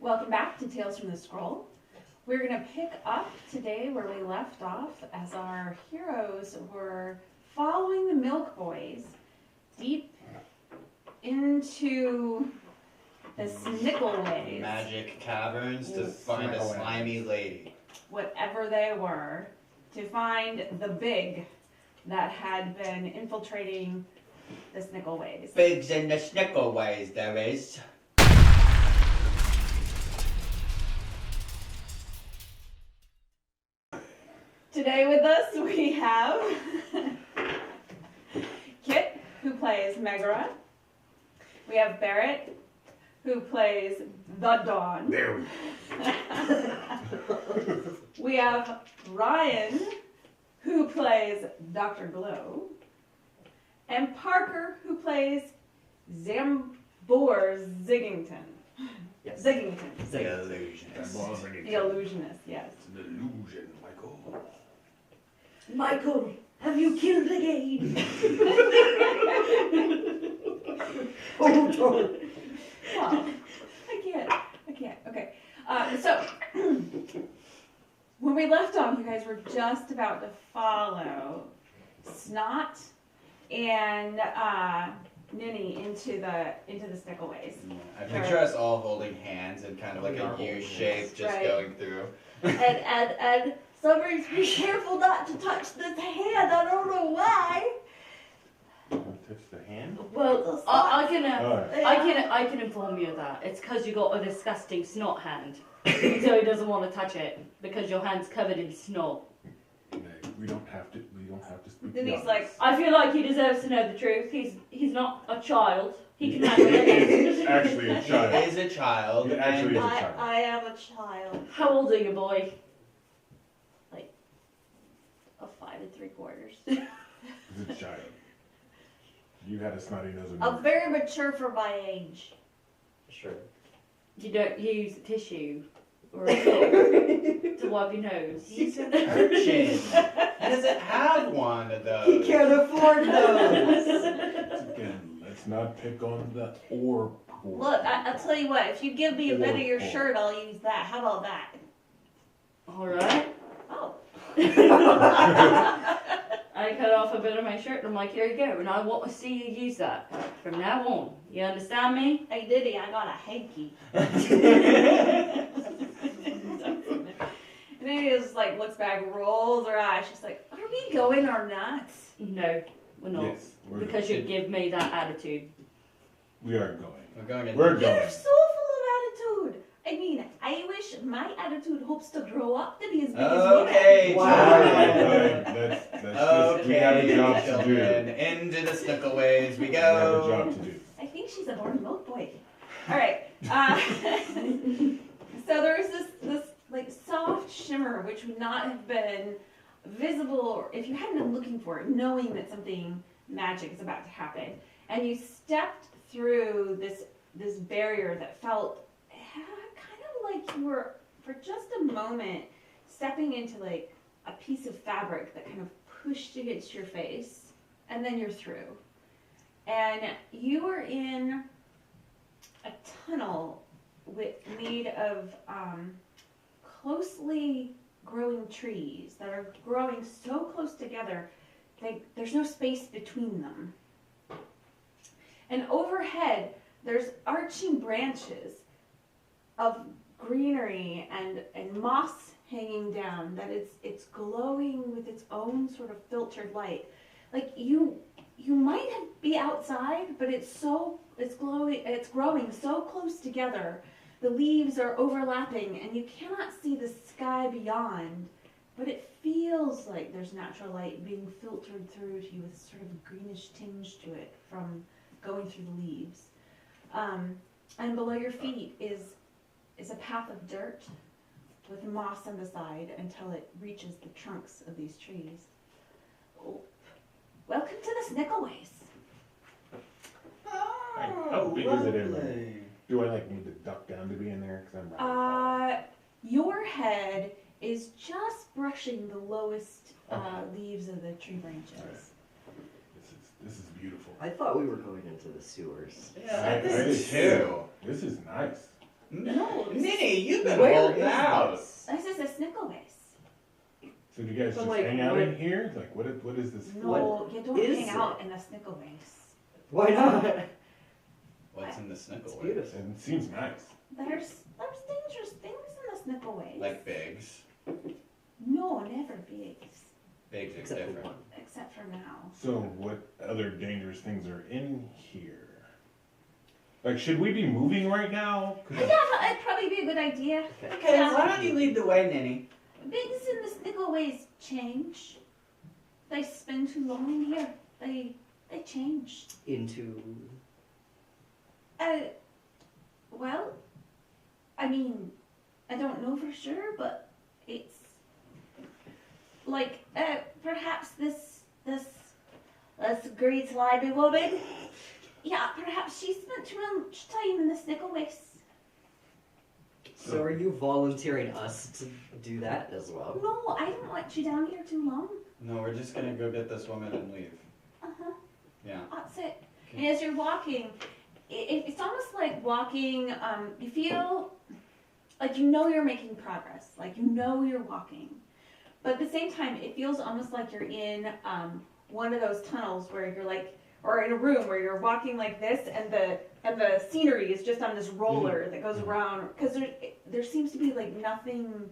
Welcome back to Tales from the Scroll. We're going to pick up today where we left off as our heroes were following the Milk Boys deep into the Snickleways. Magic caverns to find a slimy lady. Whatever they were, to find the big that had been infiltrating the Snickleways. Bigs in the Snickleways, there is. Today with us we have Kit, who plays Megara. We have Barrett, who plays the Dawn. There we go. We have Ryan, who plays Dr. Glow. And Parker, who plays Zambor Ziggington. Yes. Ziggington. The illusionist. The illusionist, yes. It's an illusion, Michael. Michael, have you killed again? Oh, Lord. Well, I can't. Okay. So, when we left off, you guys were just about to follow Snot and Ninny into the Snickleways. I picture us all holding hands in kind of like a U shape, just Right. going through. and Summers, be careful not to touch this hand. I don't know why. Touch the hand? Well, I can inform you of that. It's because you got a disgusting snot hand, so he doesn't want to touch it because your hand's covered in snot. We don't have to speak. Then he's honest. like, I feel like he deserves to know the truth. He's not a child. He can handle it. Actually a He child. is a child. He actually is a I, child. I am a child. How old are you, boy? Like a 5 3/4. He's a child. You had a snotty nose. I'm very mature for my age. Sure. You don't use tissue or a cloth to wipe your nose. He's an urchin. He doesn't have one of those. He can't afford those. Again, let's not pick on the or. Look, I'll tell you what. If you give me a bit of your shirt, I'll use that. How about that? All right. Oh. I cut off a bit of my shirt and I'm like, here you go. And I want to see you use that from now on. You understand me? Hey, Diddy, I got a hanky. and then he just like looks back, rolls her eyes. She's like, are we going or not? No, we're not. Yes, Because you give me that attitude. we are going. We're going in. We're You're going. so full of attitude. I mean, I wish my attitude hopes to grow up to be as big Okay, as All children. right, that's just, we have a Okay, job to do. children. Into the Snickleways we We have a go. job to do. I think she's a born milk boy. All right. So there's this like soft shimmer which would not have been visible if you hadn't been looking for it, knowing that something magic is about to happen. And you stepped through this barrier that felt kind of like you were, for just a moment, stepping into like a piece of fabric that kind of pushed against your face, and then you're through. And you are in a tunnel made of closely growing trees that are growing so close together, there's no space between them. And overhead, there's arching branches of greenery and moss hanging down that it's glowing with its own sort of filtered light. Like you might be outside, but it's growing so close together. The leaves are overlapping and you cannot see the sky beyond, but it feels like there's natural light being filtered through to you with sort of a greenish tinge to it from going through the leaves. And below your feet is a path of dirt with moss on the side until it reaches the trunks of these trees. Oh. Welcome to the Snickleways. How big is it in there? Do I like need to duck down to be in there? Cause I'm Your head is just brushing the lowest leaves of the tree branches. Right. This is beautiful. I thought we were going into the sewers. Yeah, I this did is too. This is nice. No, Minnie, you've been Where holding is out. this? this is a Snickleways. So do you guys So, just like, hang out what- in here? Like, what is this for? No, you don't is hang out it? in a Snickleways. Why not? What's in the It's Snickleways? beautiful. It seems nice. There's dangerous things in the Snickleways. Like Biggs. No, never bigs, Biggs is Except for different. one. except for now. So what other dangerous things are in here? Like, should we be moving right now? 'Cause Yeah, that'd probably be a good idea. Okay, Yeah. why don't you lead the way, Ninny? Bigs in the Snickleways change. They spend too long in here. They change. Into. Well, I mean, I don't know for sure, but it's like perhaps this great slimy woman. yeah, perhaps she spent too much time in the Snickleways. So are you volunteering us to do that as well? No, I don't want you down here too long. No, we're just gonna go get this woman and leave. Uh-huh. Yeah. That's it. And as you're walking, it's almost like walking, you feel like you know you're making progress, like you know you're walking. But at the same time, it feels almost like you're in one of those tunnels where you're like, or in a room where you're walking like this and the scenery is just on this roller that goes around. Because there seems to be like nothing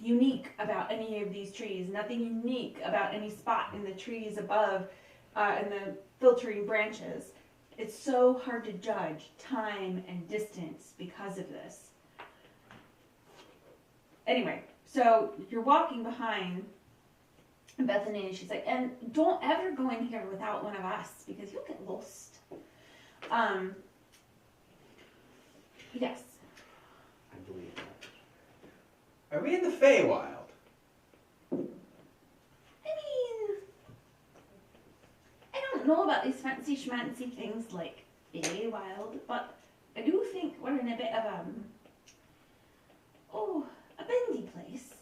unique about any of these trees, nothing unique about any spot in the trees above and the filtering branches. It's so hard to judge time and distance because of this. Anyway, so you're walking behind Bethany and she's like, and don't ever go in here without one of us because you'll get lost. Yes. I believe that. Are we in the Feywild? I mean, I don't know about these fancy schmancy things like Feywild, but I do think we're in a bit of a bendy place.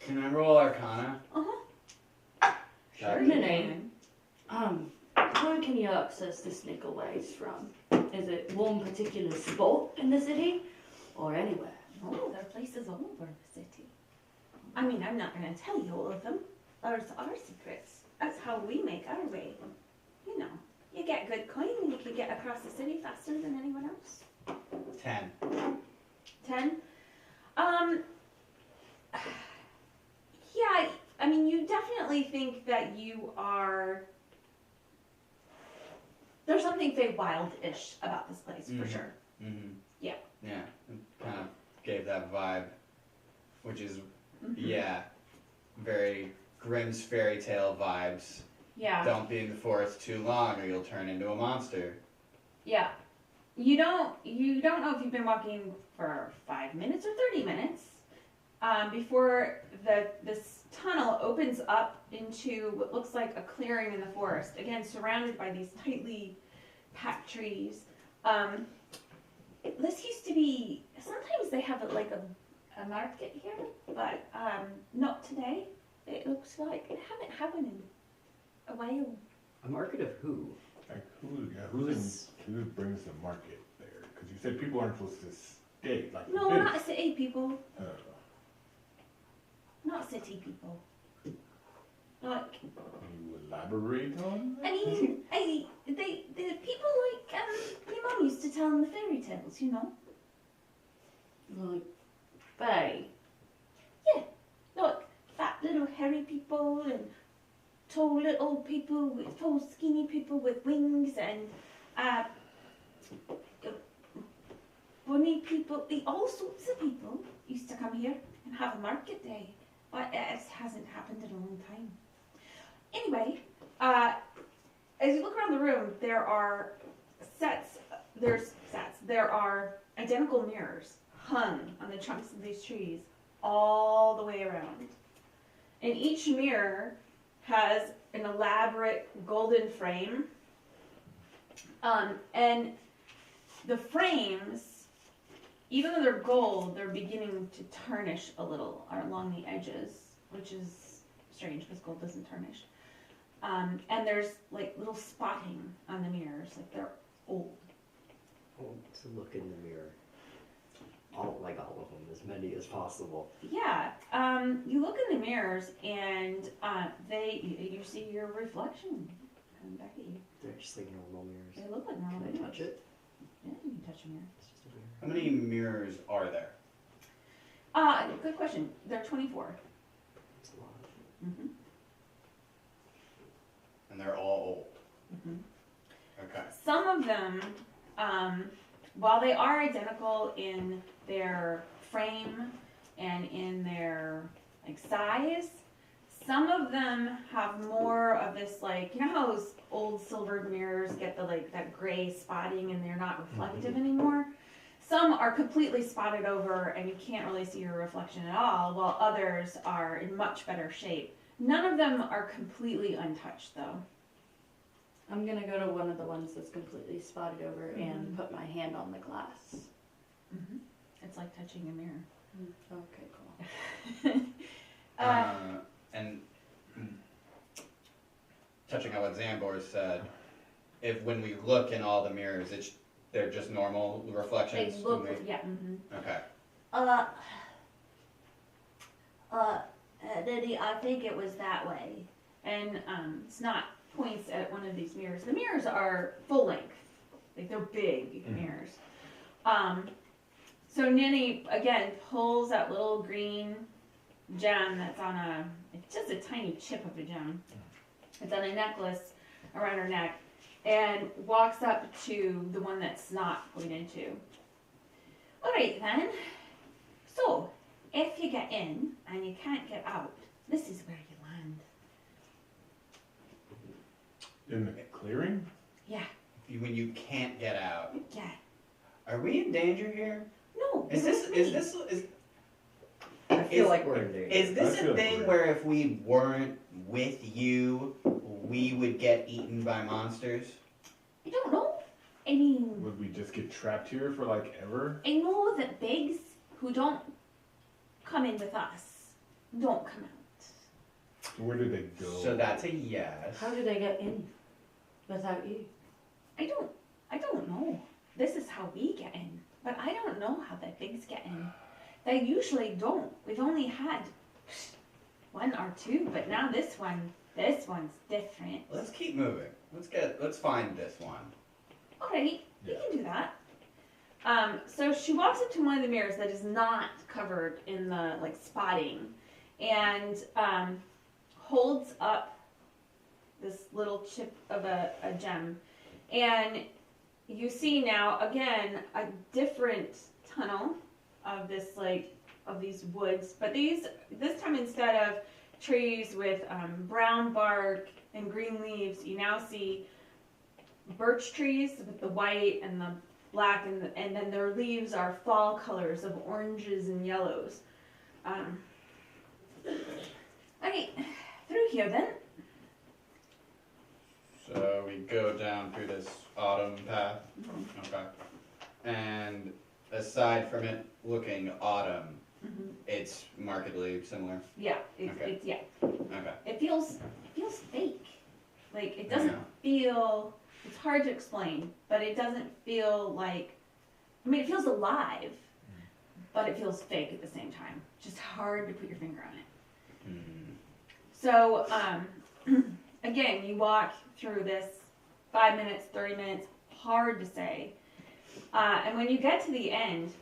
Can I roll Arcana? Uh-huh. Sure. Minnie. Where can you access the Snickleways from? Is it one particular spot in the city, or anywhere? Oh, there are places all over the city. I mean, I'm not going to tell you all of them. There's our secrets. That's how we make our way. You know, you get good coin and you can get across the city faster than anyone else. 10. 10. Yeah, I mean, you definitely think that you are. There's something Feywild-ish about this place, for sure. Mm-hmm. Yeah. Yeah. It kind of gave that vibe, which is, yeah, very Grimm's fairy tale vibes. Yeah. Don't be in the forest too long or you'll turn into a monster. Yeah. You don't know if you've been walking for 5 minutes or 30 minutes before this tunnel opens up into what looks like a clearing in the forest. Again, surrounded by these tightly packed trees. This used to be, sometimes they have like a market here, but not today. It looks like it hasn't happened in a while. A market of who? Like, who brings the market there? Because you said people aren't supposed to stay. Like, No, the not city people. Uh, Not city people. Like, can you elaborate on that? I mean, the people like my mom used to tell them the fairy tales, you know. Like, Fae. Like fat little hairy people and tall little people with tall skinny people with wings and bunny people. All sorts of people used to come here and have a market day, but it hasn't happened in a long time. Anyway, as you look around the room, there are there are identical mirrors hung on the trunks of these trees all the way around. And each mirror has an elaborate golden frame. And the frames, even though they're gold, they're beginning to tarnish a little along the edges, which is strange because gold doesn't tarnish. And there's like little spotting on the mirrors, like they're old. Oh, to look in the mirror. All of them, as many as possible. Yeah, you look in the mirrors and you see your reflection coming back at you. They're just like normal mirrors. They look like normal Can I mirrors. touch it? Yeah, you can touch a mirror. It's just a mirror. How many mirrors are there? Good question. There are 24. It's a lot. Mm-hmm. And they're all old. Mm-hmm. Okay. Some of them, while they are identical in their frame and in their like size, some of them have more of this, like, you know how those old silvered mirrors get the like that gray spotting and they're not reflective anymore? Some are completely spotted over and you can't really see your reflection at all, while others are in much better shape. None of them are completely untouched though. I'm gonna go to one of the ones that's completely spotted over and put my hand on the glass. Mm-hmm. It's like touching a mirror. Okay, cool. And touching on what Zambor said, if when we look in all the mirrors, they're just normal They reflections. look, when we- yeah. Mm-hmm. Okay. Diddy, I think it was that way. And Snot points at one of these mirrors. The mirrors are full length, like they're big mirrors. So Ninny again pulls that little green gem that's on it's just a tiny chip of a gem. It's on a necklace around her neck, and walks up to the one that Snot pointed to. All right then. So if you get in and you can't get out, this is where you land. In the clearing? Yeah. When you can't get out, Yeah. are we in danger here? No. Is this I feel like we're in danger. is this I feel a thing like where if we weren't with you, we would get eaten by monsters? I don't know. I mean, Would we just get trapped here for like ever? I know that bigs who don't come in with us don't come out. Where did they go? So that's a yes. How did I get in without you? I don't know. This is how we get in, but I don't know how the bigs get in. They usually don't. We've only had one or two, but now this one's different. Let's keep moving. Let's find this one. Alright, we can do that. So she walks up to one of the mirrors that is not covered in the like spotting, and holds up this little chip of a gem, and you see now again a different tunnel of this of these woods, but this time instead of trees with brown bark and green leaves, you now see birch trees with the white and the black, and then their leaves are fall colors of oranges and yellows. Okay, through here then. So we go down through this autumn path. Okay. And aside from it looking autumn, it's markedly similar. Yeah, it's yeah. Okay. It feels fake. Like it doesn't Yeah. feel. It's hard to explain, but it doesn't feel like. I mean, it feels alive, but it feels fake at the same time. Just hard to put your finger on it. Hmm. So, again, you walk through this 5 minutes, 30 minutes, hard to say. And when you get to the end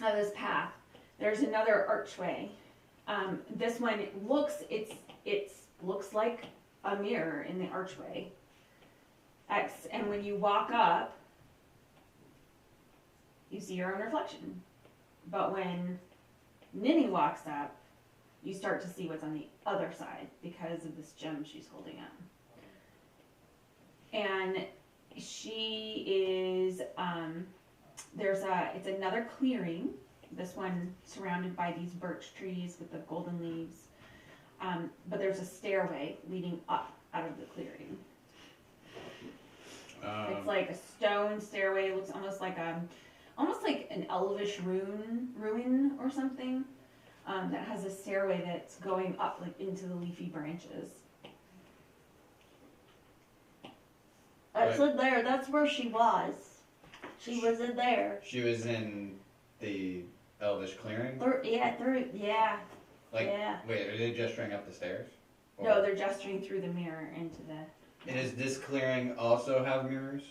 of this path, there's another archway. This one looks like a mirror in the archway. And when you walk up, you see your own reflection. But when Ninny walks up, you start to see what's on the other side because of this gem she's holding up. And she is, it's another clearing, this one surrounded by these birch trees with the golden leaves. But there's a stairway leading up out of the clearing. It's like a stone stairway. It looks almost like an elvish ruin or something. That has a stairway that's going up like into the leafy branches. That's in there. That's where she was. She was in there. She was in the Elvish clearing? Yeah. Like, Yeah. wait, are they gesturing up the stairs? No, they're gesturing through the mirror into the. And does this clearing also have mirrors?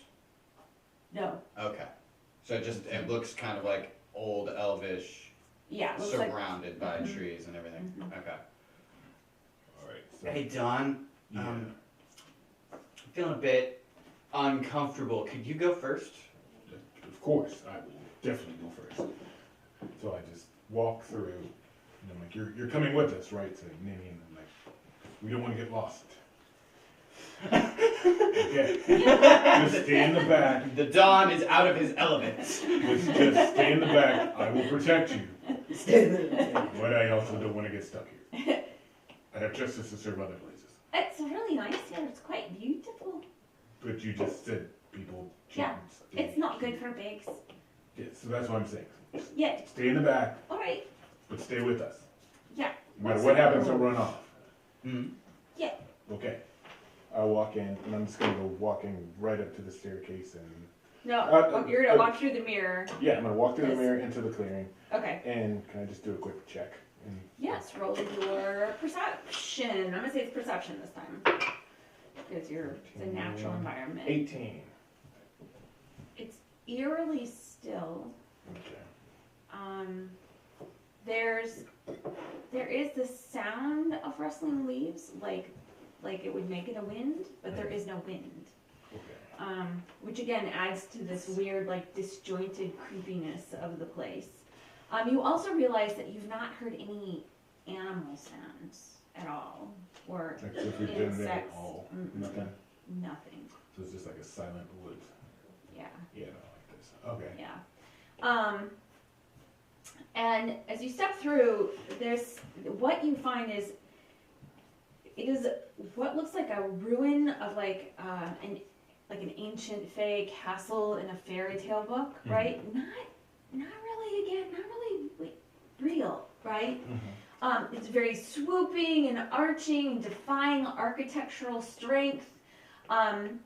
No. Okay. So it looks kind of like old Elvish, Yeah. It looks like. surrounded by Mhm. trees and everything. Mhm. Okay. Alright, so. Hey, Don. Yeah. I'm feeling a bit uncomfortable. Could you go first? Of course, I will definitely go first. So I just walk through, and I'm like, you're coming with us, right? So Nini, and I'm like, we don't want to get lost. Okay. Just stay in the back. The Don is out of his element. Just stay in the back. I will protect you. Stay there. But I also don't want to get stuck here. I have justice to serve other places. It's really nice here. It's quite beautiful. But you just said people cheat Yeah, and stuff. It's not good for pigs. Yeah, so that's what I'm saying. Yeah. Stay in the back, All right. but stay with us. Yeah. No matter what happens, don't run off. Hmm. Okay. I walk in, and I'm just gonna go walking right up to the staircase, and No, you're gonna walk through the mirror. yeah, I'm gonna walk through the Yes. mirror into the clearing. Okay. And can I just do a quick check? And Yes. Roll your perception. I'm gonna say it's perception this time because it's a natural environment. 18. It's eerily still. Okay. There is the sound of rustling leaves, like it would make it a wind, but there is no wind. Okay. Which again adds to this weird, like, disjointed creepiness of the place. You also realize that you've not heard any animal sounds at all, or Like if we've been there at insects. all. Mm-mm. Nothing. Nothing. So it's just like a silent woods. Yeah. Yeah, not like this. Okay. Yeah. And as you step through, what you find is it is what looks like a ruin of like an ancient fey castle in a fairy tale book, Mhm. right? Not really real, right? Mm-hmm. It's very swooping and arching and defying architectural strength. And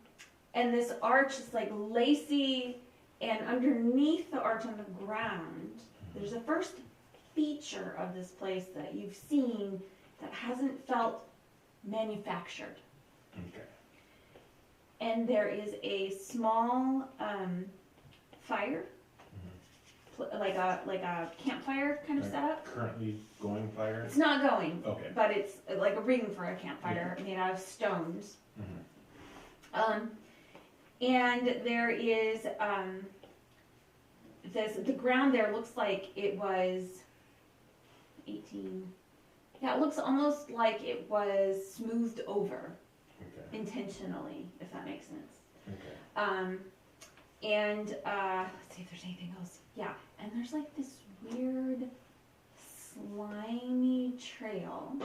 this arch is like lacy, and underneath the arch on the ground, there's a first feature of this place that you've seen that hasn't felt manufactured. Okay. And there is a small fire, like a campfire kind of Like setup. Currently going fire? It's not going, Okay. but it's like a ring for a campfire made out of stones. Mhm. And there is the ground there looks like it was 18. Yeah, it looks almost like it was smoothed over Okay. intentionally, if that makes sense. Okay. And let's see if there's anything else. Yeah, and there's like this weird slimy trail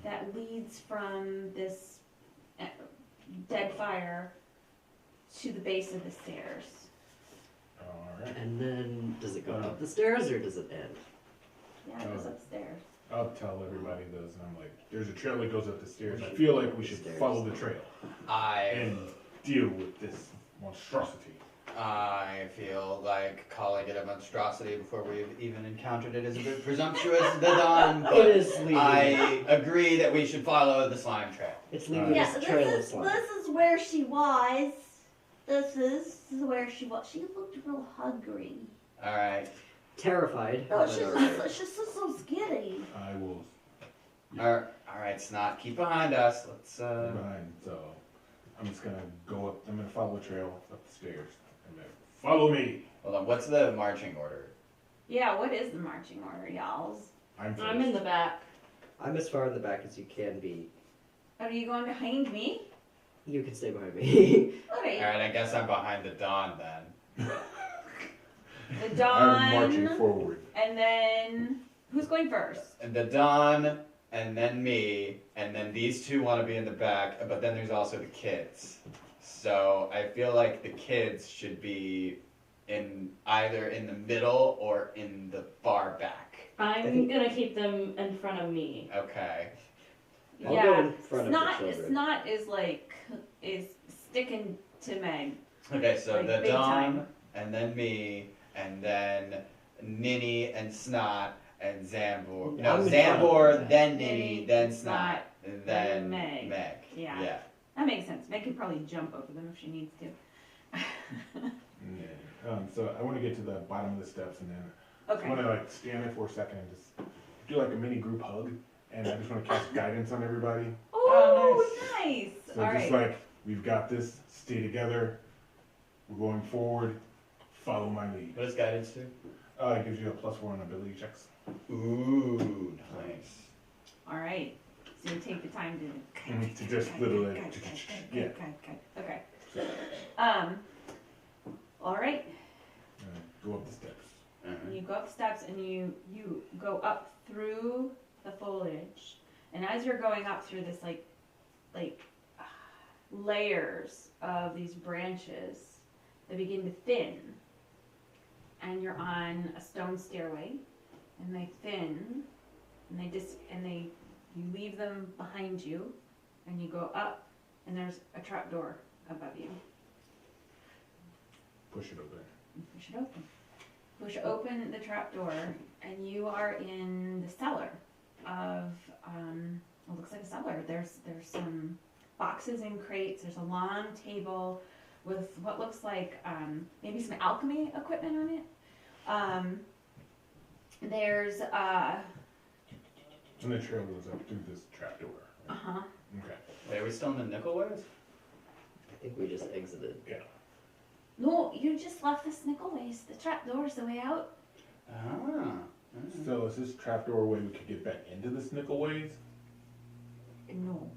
that leads from this dead fire to the base of the stairs. Alright. And then, does it go up the stairs or does it end? Yeah, it goes upstairs. I'll tell everybody those, and I'm like, there's a trail that goes up the stairs. I feel like we should follow the trail and deal with this monstrosity. I feel like calling it a monstrosity before we've even encountered it is a bit presumptuous, the Don, It but is leading. I agree that we should follow the slime trail. It's leading Yeah, this trail of this slime. is where she was. This is where she was. She looked real hungry. Alright. Terrified. No, but she's alright. just so skinny. I will Alright, Snot, keep behind us. Let's, be behind, so I'm just gonna go up. I'm gonna follow the trail up the stairs. I'm gonna follow me. hold on, what's the marching order? Yeah, what is the marching order, y'alls? I'm first. I'm in the back. I'm as far in the back as you can be. Are you going behind me? You can stay behind me. Alright. Alright, I guess I'm behind the Don then. The Dawn. I'm marching forward. And then who's going first? And the Don, and then me, and then these two want to be in the back, but then there's also the kids. So I feel like the kids should be either in the middle or in the far back. I'm gonna keep them in front of me. Okay. I'll yeah. go in front of the children. Snot is sticking to Meg. Okay, so Like, the big Dom, time. and then me, and then Ninny and Snot and Zambor. No, I'm in front of Zambor, Meg. then Ninny, Ninny, then Snot, Snot, and then then Meg. Yeah. Yeah. That makes sense. Meg could probably jump over them if she needs to. Yeah. So I want to get to the bottom of the steps, and then I just Okay. want to like stand there for a second and just do like a mini group hug, and I just want to cast guidance on everybody. Oh, nice. So All just right. like we've got this, stay together. We're going forward. Follow my lead. What does guidance do? It gives you a +4 on ability checks. Ooh, nice. All right. So you take the time to. To just literally, yeah. Okay. So, All right. go up the steps. And you go up the steps and you go up through the foliage, and as you're going up through this like layers of these branches, they begin to thin, and you're on a stone stairway, and they thin, and you leave them behind you, and you go up, and there's a trap door above you. Push it open. You push it open. Push open the trap door, and you are in the cellar of it looks like a cellar. There's some boxes and crates. There's a long table with what looks like maybe some alchemy equipment on it. There's And the trail goes up through this trapdoor. uh-huh. Okay. Wait, are we still in the Snickleways? I think we just exited. No, you just left the Snickleways. The trap door's the way out. Ah. So is this trapdoor a way we could get back into the Snickleways? No.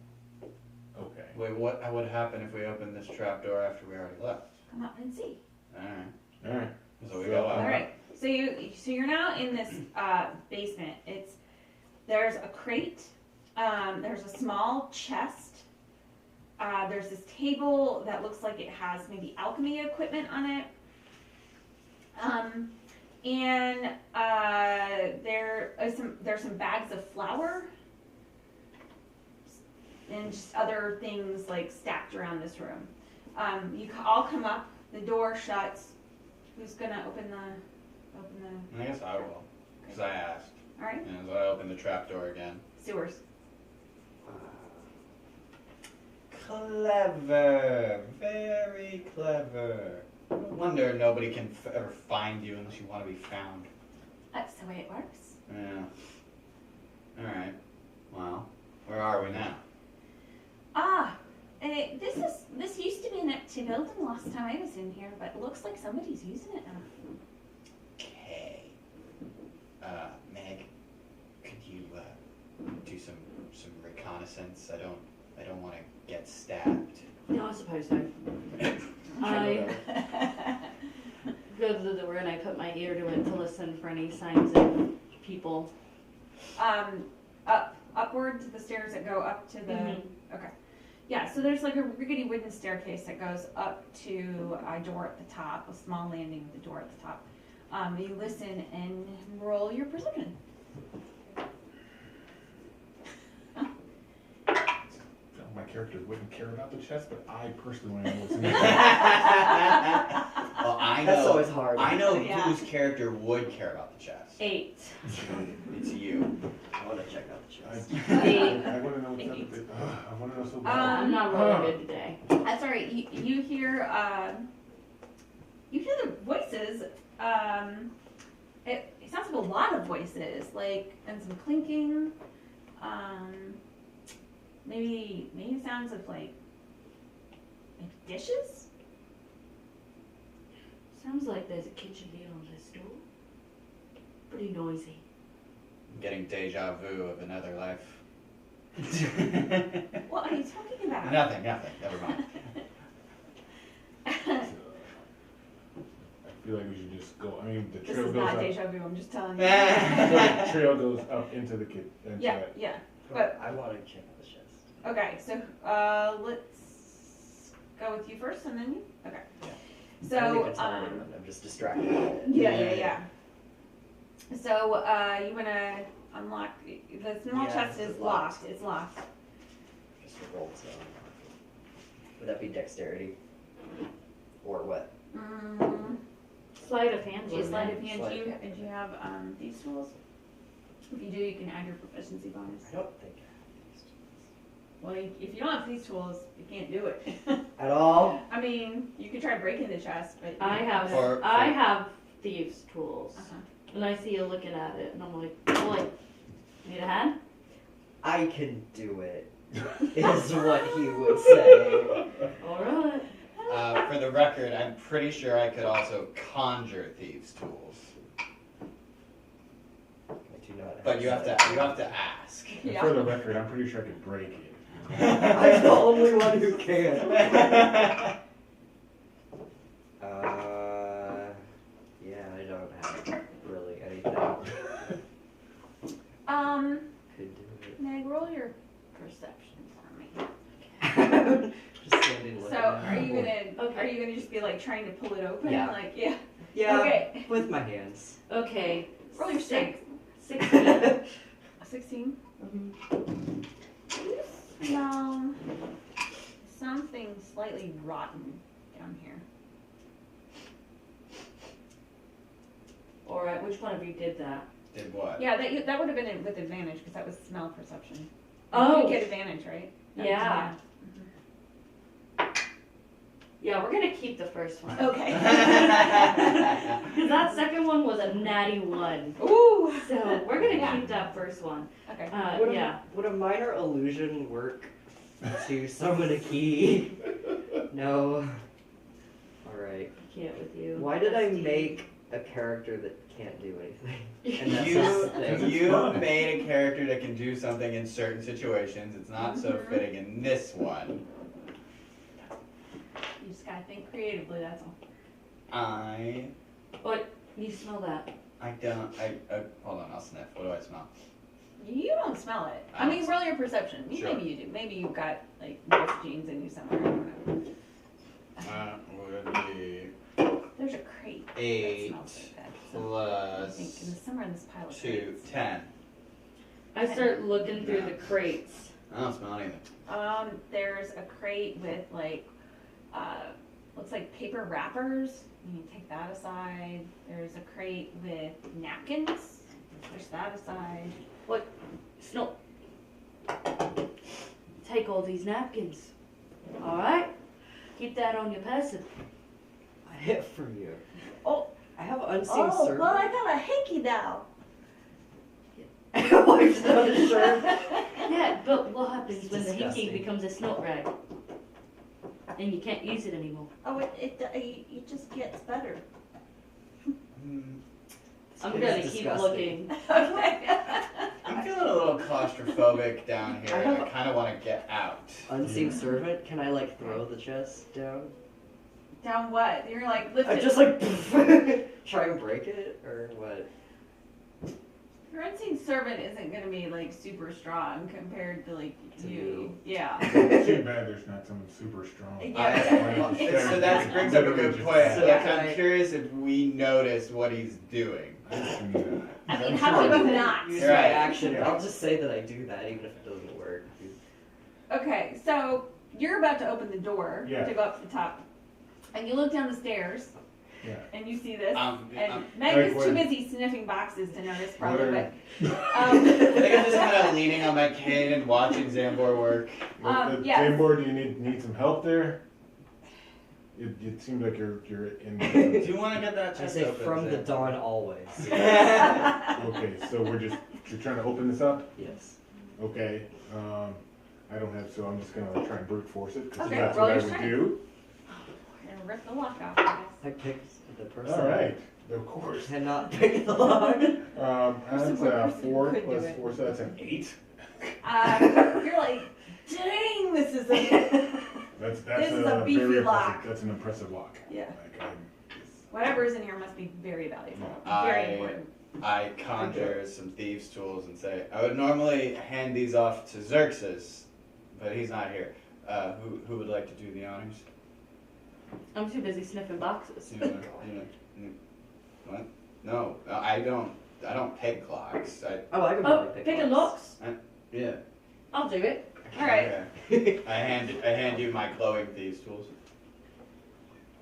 Okay. Wait, what would happen if we opened this trapdoor after we already left? Come up and see. Alright. All right. So we go up. All right. So you're now in this basement. There's a crate. There's a small chest. There's this table that looks like it has maybe alchemy equipment on it. And there's some bags of flour and just other things like stacked around this room. You all come up. The door shuts. Who's gonna open the? I guess I will, because I asked. All right. And so I open the trapdoor again. Sewers. Clever, very clever. No wonder nobody can ever find you unless you want to be found. That's the way it works. Yeah. All right. Well, where are we now? This used to be an empty building last time I was in here, but it looks like somebody's using it now. Okay. Meg, could you do some reconnaissance? I don't want to get stabbed. No, I suppose so. I go to the door and I put my ear to it to listen for any signs of people. Upward to the stairs that go up to the. Mhm. Okay. Yeah, so there's like a rickety wooden staircase that goes up to a door at the top, a small landing with a door at the top. You listen and roll your perception. My character wouldn't care about the chest, but I personally want to know what's in it. Well, I That's know. always hard. I know Yeah. whose character would care about the chest. 8. It's you. I want to check out the chest. I want to know what's up with it. I want to know so bad. I'm not really good today. That's all right. You hear the voices. It sounds like a lot of voices, like, and some clinking. Maybe sounds of like dishes. Sounds like there's a kitchen lid on this door. Pretty noisy. I'm getting deja vu of another life. What are you talking about? Nothing. Never mind. I feel like we should just go. I mean, the This trail is goes not up. deja vu. I'm just telling you. The trail goes up into the kid. Yeah. But- I want to check out the chest. Okay, so let's go with you first, and then you. Okay. I don't So think it's hard, I'm just distracted by it. yeah. So you wanna unlock the small Yeah, chest it's is locked. locked. It's locked. Just roll to unlock Would that be dexterity? Or what? Sleight of hand. Do you sleight of hand? Sleight Do of you, hand. do you have these tools? If you do, you can add your proficiency bonus. I don't think Well, if you don't have these tools, you can't do it. at all. I mean, you could try breaking the chest, but I have For- I have thieves' tools. Uh-huh. And I see you looking at it, and I'm like, boy, need a hand? I can do it, is what he would say. Alright. For the record, I'm pretty sure I could also conjure thieves' tools, I do not. but you have to ask. And Yeah. for the record, I'm pretty sure I could break it. I'm the only one who can. Yeah, I don't have really anything. Could do Meg, roll your perception for me. it. Just standing looking So, at are it. you gonna Okay. are you gonna just be like trying to pull it open? Yeah. Like, yeah. Yeah, Okay. with my hands. Okay. Roll your strength. 16. 16. Mhm. No. Something slightly rotten down here. Alright, which one of you did that? Did what? Yeah, that would have been with advantage because that was smell perception. Oh. You get advantage, right? That was- Yeah. Yeah, we're gonna keep the first one. Okay. Because that second one was a natty 1. Ooh. So we're gonna Yeah. keep that first one. Okay. Yeah. Would a minor illusion work to summon a key? No. Alright. Can't with you. Why did I Steve. make a character that can't do anything? And that's You the thing. you fun. made a character that can do something in certain situations. It's not so Mhm. fitting in this one. You just gotta think creatively. That's all. You smell that? I don't. Hold on. I'll sniff. What do I smell? You don't smell it. I mean, roll your perception. Sure. Maybe you do. Maybe you've got like wolf genes in you somewhere. I don't know. Would be There's a crate. 8 That smells like that. So I think in the plus somewhere in this pile of 2, crates. 10. I start looking through the crates. I don't smell anything. There's a crate with like, looks like paper wrappers. You can take that aside. There's a crate with napkins. Push that aside. Snow. Take all these napkins. Alright? Keep that on your person. I hit for you. Oh. I have unseen Oh, servant. but I got a hanky now. Wife's not a shirt. Yeah, but what happens It's when the disgusting. hinky becomes a snot rag? And you can't use it anymore. Oh, it just gets better. I'm It gonna is keep disgusting. looking. Okay. I'm feeling a little claustrophobic down here, and I kind of want to get out. Unseen servant. Can I like throw the chest down? Down what? You're like lift I it. just like try and break it or what? Your unseen servant isn't gonna be like super strong compared to like To you. Yeah. Too bad there's not someone super strong. Yeah. So that brings up a good point. So Like, can I'm I- curious if we notice what he's doing. I mean, I'm how sure could it you is. not? Use Right. my action. I'll just say that I do that even if it doesn't work. Okay, so you're about to open the door Yeah. to go up to the top, and you look down the stairs, Yeah. and you see this. Um, And Meg Like is too what- busy sniffing boxes to notice, probably. What But I think I'm just kind of leaning on my cane and watching Zambor work. Yes. Zambor, do you need some help there? It seems like you're in. Do you want to get that I chest say open? from the Zambor? dawn always. Okay, so you're trying to open this up. Yes. Okay. I don't have, so I'm just gonna try and brute force it because Okay, that's roll what I your would strength. do. We're gonna rip the lock off, I guess. I picked the person. All right, of course. Cannot pick the lock. That's one person who 4 could do plus it. 4, so that's an 8. You're like, dang, this is a That's This is a beefy very lock. impressive. That's an impressive lock. yeah. Like, Whatever is in here must be very valuable, I- very important. I conjure some thieves' tools and say, I would normally hand these off to Xerxes, but he's not here. Who would like to do the honors? I'm too busy sniffing boxes. What? No, I don't pick clocks. Oh, I can Oh, probably pick picking locks. locks? Yeah. I'll do it. All right. Okay. I hand you my glowing thieves tools.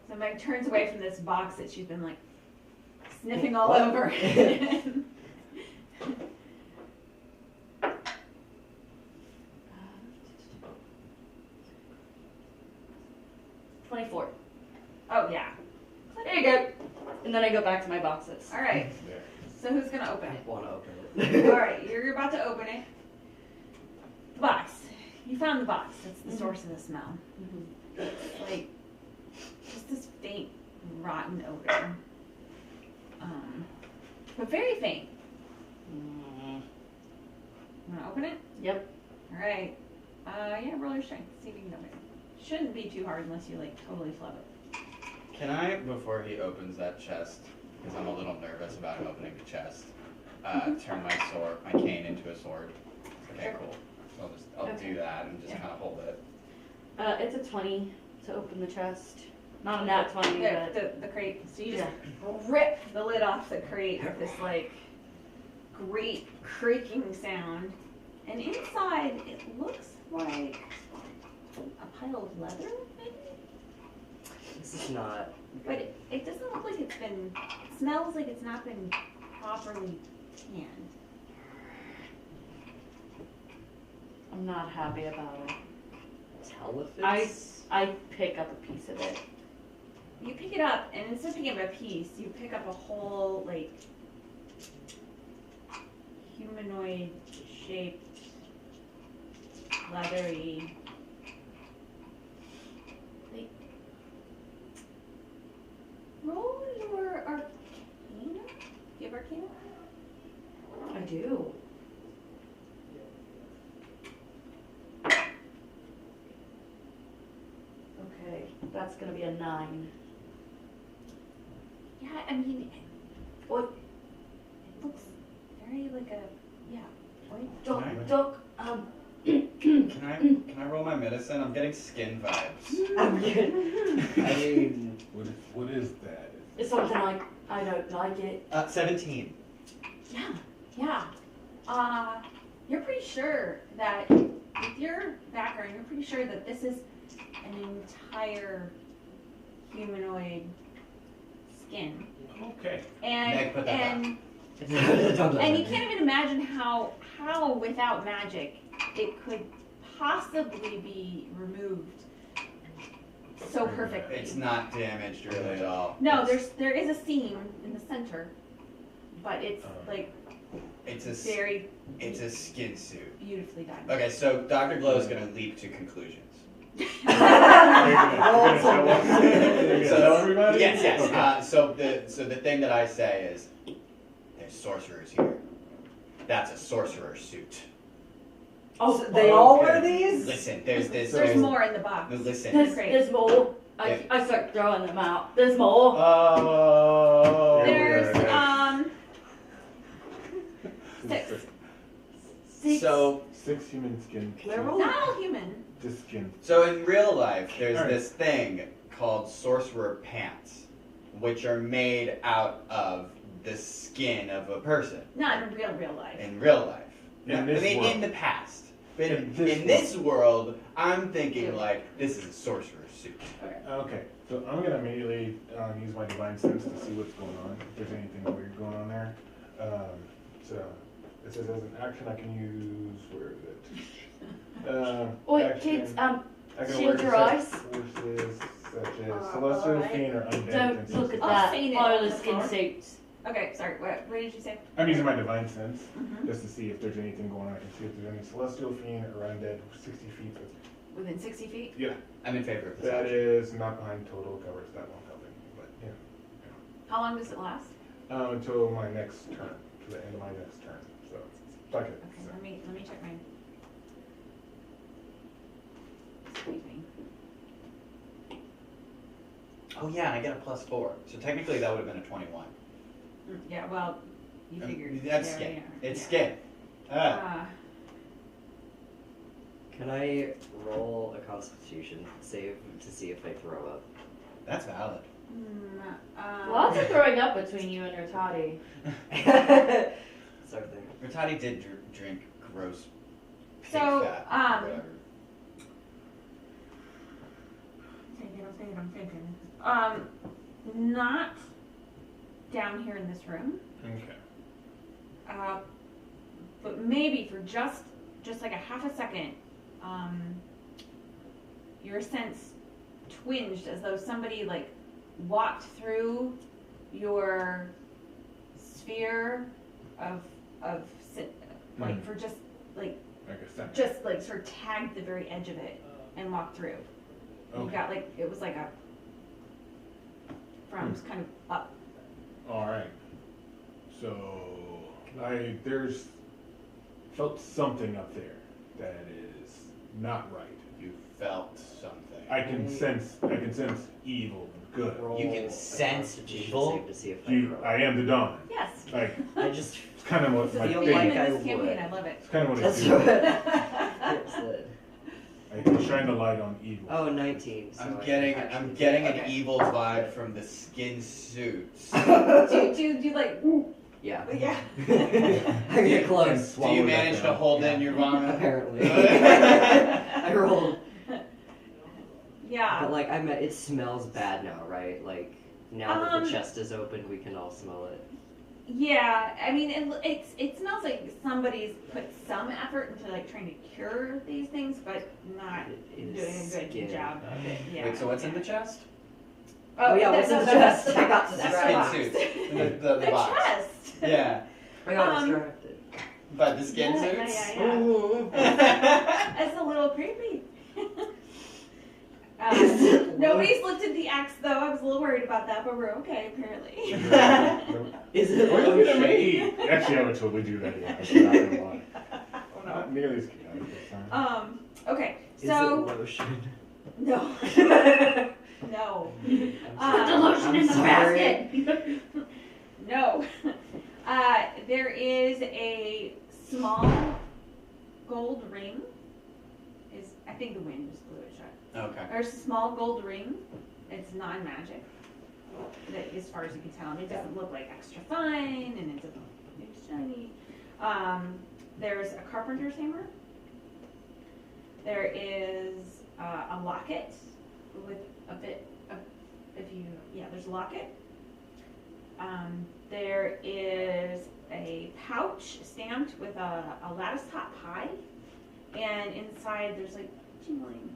So Meg turns away from this box that she's been like sniffing all What? over. 24. Oh yeah. There you go. And then I go back to my boxes. All right. There. So who's gonna open I it? want to open it. All right, you're about to open it. The box. You found the box. That's the source of the smell. It's like just this faint, rotten odor. But very faint. Mm. You wanna open it? Yep. All right. Yeah, roll your strength. See if you can open it. Shouldn't be too hard unless you like totally flub it. Can I, before he opens that chest, because I'm a little nervous about him opening the chest, turn my cane into a sword? Okay, Sure. cool. So I'll Okay. do that and just Yeah. kind of hold it. It's a 20 to open the chest. Not a nat 20, but The crate. So you just rip the lid off the crate with this like great creaking sound, and inside it looks like a pile of leather, maybe. This is not. But it doesn't look like it's been. It smells like it's not been properly canned. I'm not happy about it. Tell if it's. I pick up a piece of it. You pick it up, and instead of picking up a piece, you pick up a whole like humanoid shaped, leathery. Like, roll your arcana. Do you have arcana? I do. Okay, that's gonna be a 9. Yeah, I mean, What? it looks very like a Duck, Nine. duck, Can I roll my medicine? I'm getting skin vibes. I'm good. I mean, What is that? it's something I don't like it. 17. Yeah. You're pretty sure that with your background, you're pretty sure that this is an entire humanoid skin. Okay. And Meg, put that and you can't even imagine how without magic it could possibly be removed so perfectly. It's not damaged really at all. No, there is a seam in the center, but it's like It's a very skin suit. beautifully done. Okay, so Dr. Glow is gonna leap to conclusions. You're gonna tell everybody? Yes. Okay. So the thing that I say is, there's sorcerers here. That's a sorcerer's suit. Oh, So they all okay. wear these? Listen, there's There's more in the box. Listen. there's more. I start throwing them out. There's more. Oh. There's okay. 6. So 6 human skin. Can I roll? Not all human. Just skin. So in real life, there's Alright. this thing called sorcerer pants, which are made out of the skin of a person Not in real life. in real life. In this world. in the past. But In in this this world, I'm thinking like this is a sorcerer's suit. Okay, so I'm gonna immediately use my divine sense to see what's going on. If there's anything weird going on there. So it says as an action I can use. Where is it? Wait, action, kids, I can shield work your such eyes. Forces such as celestial, alright. fiend, or undead. Don't can look see- at I'll that. faint it Pile on of the skin floor. suits. Okay, sorry. What did you say? I'm using my divine sense Mm-hmm. just to see if there's anything going on. I can see if there's any celestial, fiend, or undead 60 feet. Within 60 feet? Yeah, I'm in favor of this that option. is not behind total covers. That won't help me, but yeah. How long does it last? Until my next turn, to the end of my next turn. So, fuck it. Okay, So, let me check mine. Excuse me. Oh yeah, I get a +4. So technically that would have been a 21. Yeah, well, you figured. That's there skin. we are. It's Yeah. skin. Can I roll a Constitution save to see if I throw up? That's valid. Lots of throwing up between you and Rotati. Sort of thing. Rotati did drink gross pig So, fat or whatever. I'm thinking. Not down here in this room. Okay. But maybe for just like a half a second, your sense twinged as though somebody like walked through your sphere of like for just like a second. just like sort of tagged the very edge of it and walked through. You Okay. got like it was like a from kind of up. All right. So there's felt something up there that is not right. You felt something. I can sense evil and good. Roll You can a sense Constitution evil? save to see if I am the dawn. Yes. Like I just it's kind of what It's a my feel theme thing. like in I this campaign. would. I love it. It's kind of what I that's do. what it said. I shine the light on evil. Oh, 19. So I'm I getting actually- an evil vibe from the skin suits. do you like? Yeah. Yeah. I get close. Do you manage to hold in your vomit? Apparently. I rolled. Yeah. But like it smells bad now, right? Like now that the Um, chest is open, we can all smell it. Yeah. I mean, it smells like somebody's put some effort into like trying to cure these things, but not It doing is a good skin. job of it. Yeah. Wait, so what's in the chest? Oh, yeah, what's in the chest? I got box. distracted. That's Skin the box. suits. The The box. chest. Yeah. I got Um, distracted. But the skin Yeah, suits? yeah. It's a little creepy. Nobody's looked at the axe though. I was a little worried about that, but we're okay apparently. Is it Why are you looking at lotion? me? Actually, I would totally do that. Yeah, I'm not gonna lie. Oh, Not nearly as chaotic this time. Okay. Is So it lotion? no. No. Put the lotion in the sorry. basket. No. There is a small gold ring. I think the wind just blew it shut. Okay. There's a small gold ring. It's non-magic. That, as far as you can tell, it doesn't look like extra fine, and it doesn't look shiny. There's a carpenter's hammer. There is a locket with a bit of, there's a locket. There is a pouch stamped with a lattice top pie, and inside there's like jingling.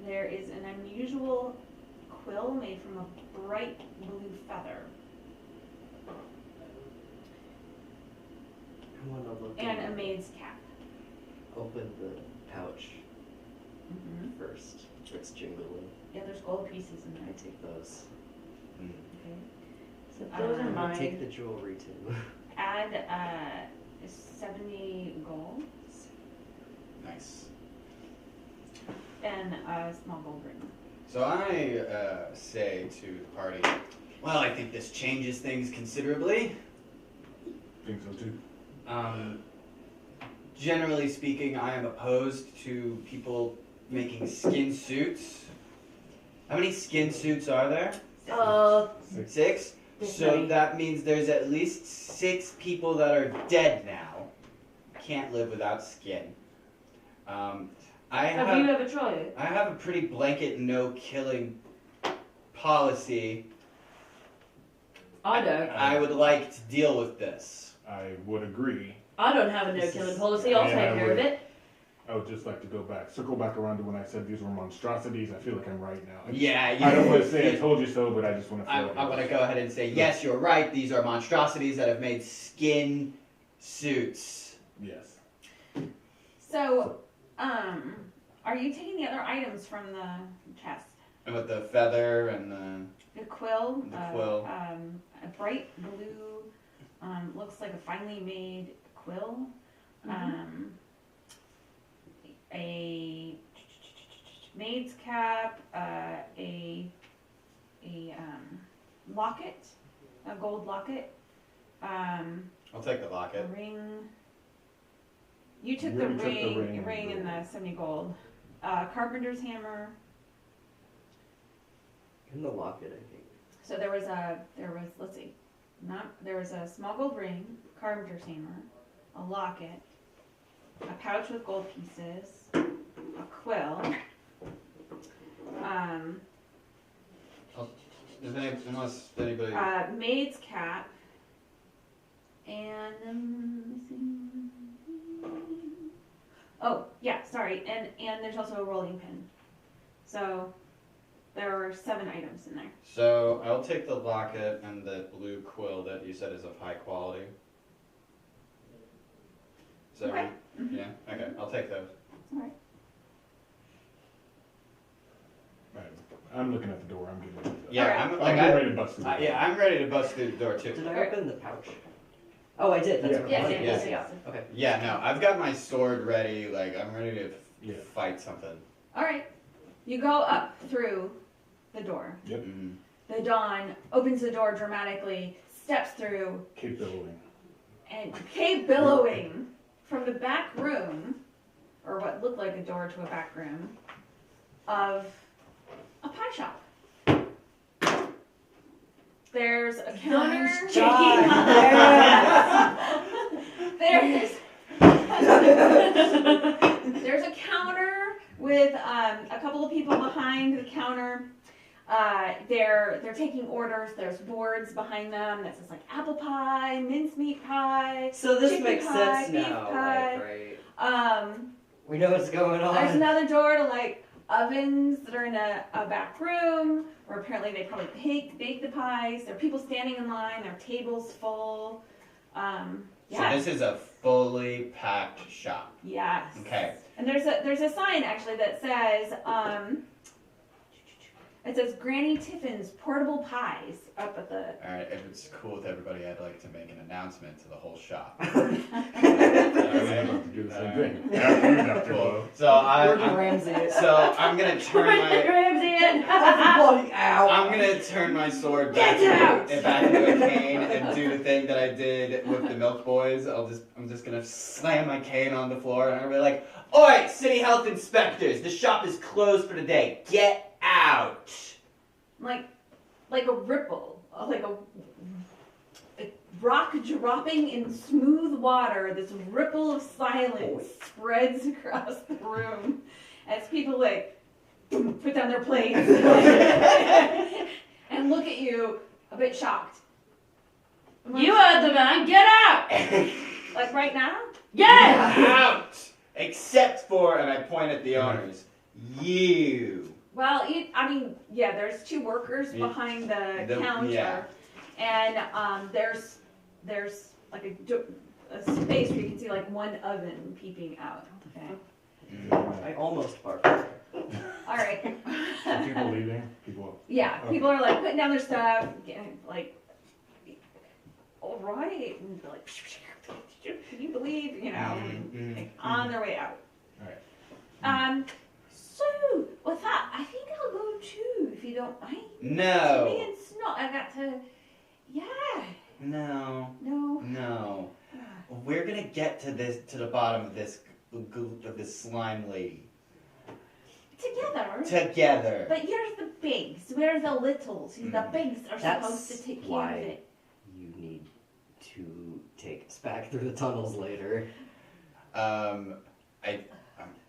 There is an unusual quill made from a bright blue feather, I want to look and in- a maid's cap. Open the pouch Mm-hmm. first. It's jingling. Yeah, there's gold pieces in I there. take those. Mm. Okay. So those are I mine. take the jewelry too. Add 70 gold Nice. and a small gold ring. So I say to the party, well, I think this changes things considerably. Think so too. Generally speaking, I am opposed to people making skin suits. How many skin suits are there? 6? This So many. that means there's at least 6 people that are dead now. Can't live without skin. I Have you ever tried it? I have a pretty blanket no killing policy. I don't. I would like to deal with this. I would agree. I don't have a no killing policy. I'll Yeah, take I care of would. it. I would just like to circle back around to when I said these were monstrosities. I feel like I'm right now. Yeah, I don't want to say I told you so, but I just want to I feel want to go ahead and say, yes, you're right. These are monstrosities that have made skin suits. Yes. So, are you taking the other items from the chest? And with the feather and the... The quill, The quill. a bright blue, looks like a finely made quill, a maid's cap, a locket, a gold locket, I'll take the a locket. ring. You took You the already took the ring, ring and and the 70 gold, carpenter's hammer. In the locket, I think. So there was a small gold ring, carpenter's hammer, a locket, a pouch with gold pieces, a quill, Unless anybody. Maid's cap, and oh yeah, sorry, and there's also a rolling pin. So there were 7 items in there. So I'll take the locket and the blue quill that you said is of high quality. Is that Okay. right? Yeah. Okay. I'll take those. All right. Right. I'm looking at the door. I'm getting ready to, Yeah. Alright. I'm I'm like getting ready to bust through the door. yeah. I'm ready to bust through the door too. Did I open the pouch? Oh, I did. That's Yeah. right. Yes, Okay, yes, yeah. yes. Okay. Yeah. No. I've got my sword ready. Like I'm ready to Yeah. fight something. All right. You go up through the door. Yep. Mm. The Dawn opens the door dramatically, steps through, Keep billowing. and came billowing from the back room, or what looked like a door to a back room, of a pie shop. There's a counter. There's a counter with a couple of people behind the counter. They're taking orders. There's boards behind them that says like apple pie, mincemeat pie. So this Chicken makes pie, sense beef now, pie. right? We know what's going on. There's another door to like ovens that are in a back room where apparently they probably bake the pies. There are people standing in line. There are tables full. Yeah. So this is a fully packed shop. Yes. Okay. And there's a sign actually that says it says Granny Tiffin's portable pies up at the. All right. If it's cool with everybody, I'd like to make an announcement to the whole shop. I was about to do the same thing. After you, Dr. Cool. Lowe. So We're gonna Ramsey it. So I'm gonna turn my. Bloody ow. I'm gonna turn my sword Get back out! into a cane and do the thing that I did with the Milk Boys. I'm just gonna slam my cane on the floor and I'm gonna be like, "Oi, city health inspectors! The shop is closed for today. Get out!" Like a ripple, like a rock dropping in smooth water. This ripple of silence spreads across the room as people like put down their plates and look at you a bit shocked. You heard the man. Get out. Like right now? Yes. Out! Except for, and I point at the owners, you. Well, yeah, there's 2 workers Yeah. behind the The- counter, yeah. and there's like a space where you can see like one oven peeping out. Okay. I almost barked. All right. Are people leaving? People. Yeah, Okay. people are like putting down their stuff, getting like, all right, and they're like, can you believe, and, like, on their way out. Alright. So with that, I think I'll go too, if you don't mind. Me No. and Snot, I got to, yeah, No. no. We're gonna get to the bottom of this slime lady Together. together. But you're the bigs, we're the littles. The bigs are That's supposed to take care why of it. you need to take us back through the tunnels later,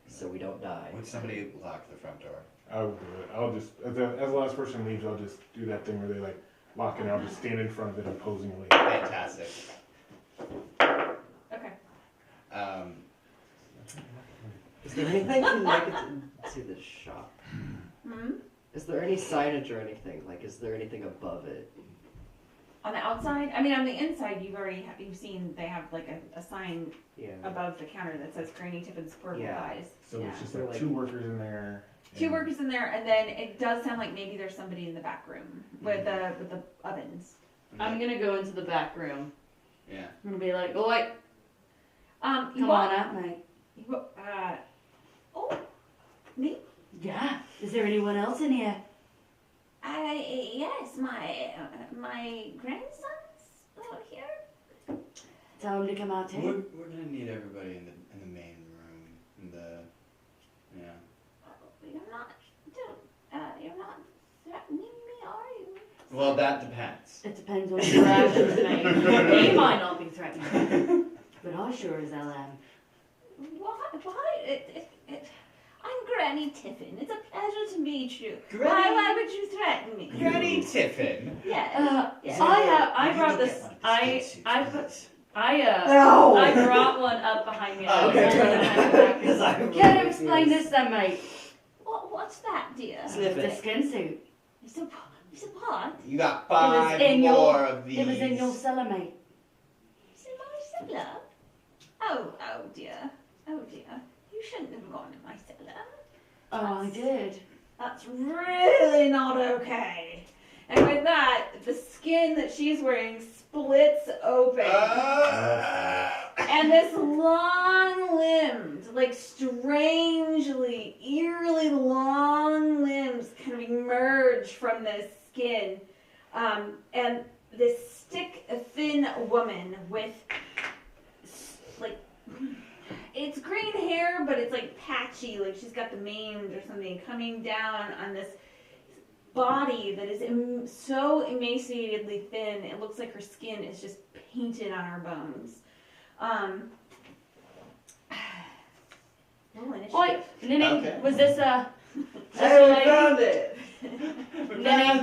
so we don't die. Would somebody lock the front door? I'll do it. I'll just, as the last person leaves, I'll just do that thing where they like lock it and I'll just stand in front of it opposingly. Fantastic. Okay. Is there anything connected to the shop? Hmm? Is there any signage or anything? Like, is there anything above it? On the outside, on the inside, you've seen they have like a sign Yeah. above the counter that says Granny Tiffin's portable Yeah. pies. So Yeah. it's just They're like like- 2 workers in there. 2 and- workers in there, and then it does sound like maybe there's somebody in the back room with the ovens. I'm gonna go into the back room. Yeah. I'm gonna be like, "Boy, You come walk- on out, mate." Oh, me? Yeah. Is there anyone else in here? Yes, my grandson's out here. Tell him to come out We're too. gonna need everybody in the main room. Yeah. You're not threatening me, are you? Well, that depends. It depends on your actions, mate. He might not be threatening, but I sure as hell am. Why? I'm Granny Tiffin. It's a pleasure to meet you. Granny- Why would you threaten me? Granny Tiffin. Yes. Yes. I brought this. No! I brought one up behind me. Oh, okay. Can I'm you explain this then, mate? What's that, dear? Sniff The it. skin suit. It's a pot. You got 5 in more your- of these. It was in your cellar, mate. It's in my cellar. Oh dear. Oh dear. You shouldn't have gone in my cellar. Oh, I did. That's really not okay. And with that, the skin that she's wearing splits open. And this long-limbed, like strangely, eerily long limbs kind of emerge from this skin. And this stick-thin woman with, like, it's green hair, but it's like patchy, like she's got the mange or something coming down on this body that is so emaciatedly thin, it looks like her skin is just painted on her bones. Roll initiative. Oi, Ninny, Okay. was this Hey, we found it! Ninny,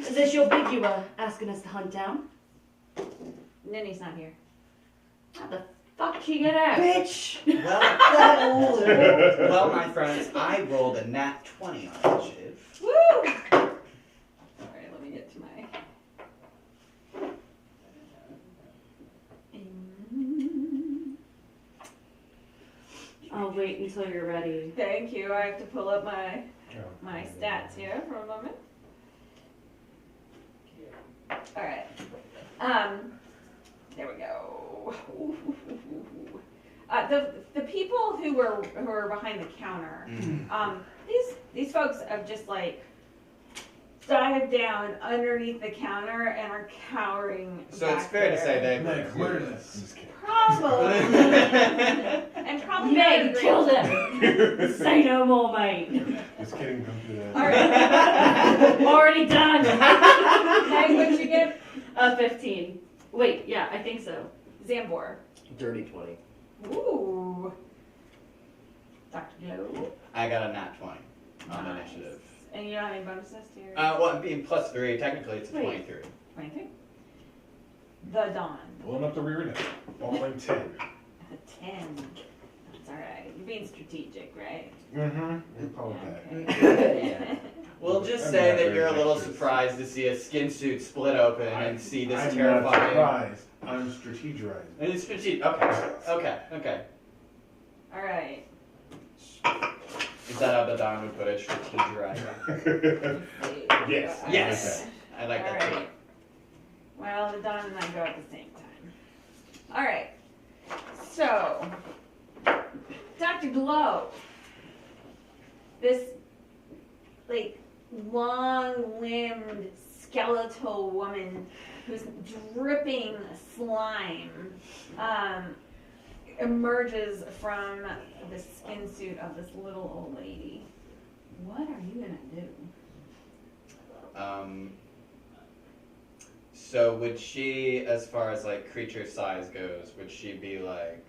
is this your pig you were asking us to hunt down? Ninny's not here. How the fuck she get out? Bitch! Well, my friends, I rolled a nat 20 on initiative. Woo! Alright, let me get to my... I'll wait until you're ready. Thank you. I have to pull up my stats here for a moment. Alright. There we go. The people who were behind the counter, these folks have just like dived down underneath the counter and are cowering. So back it's fair to there. say they Meg, put where through is this. I'm just kidding. Probably. And probably Meg, killed him. Say no more, mate. Just kidding, don't do that. Alright. Already done. Meg, what'd you get? 15. Wait, yeah, I think so. Zambor. Dirty 20. Ooh. Dr. Glow. I got a nat 20 on Nice. initiative. And you don't have any bonuses to your Well, being plus 3, technically it's a Wait. 23. 23? The Dawn. Pulling up the rear end. Falling 10. A 10. That's alright. You're being strategic, right? Mm-hmm. We'll call it that. Okay. We'll just I'm say not that very you're a little dexterous. surprised to see a skin suit split open and see this I'm terrifying. not surprised. I'm strategizing. And it's strategic. Okay. Alright. Is that how the Don would put it? Strategizing. Yes. Yes. I like that. Alright. Well, the Dawn and I go at the same time. Alright. So, Dr. Glow. This, like, long-limbed, skeletal woman who's dripping slime emerges from the skin suit of this little old lady. What are you gonna do? So would she, as far as like creature size goes, would she be like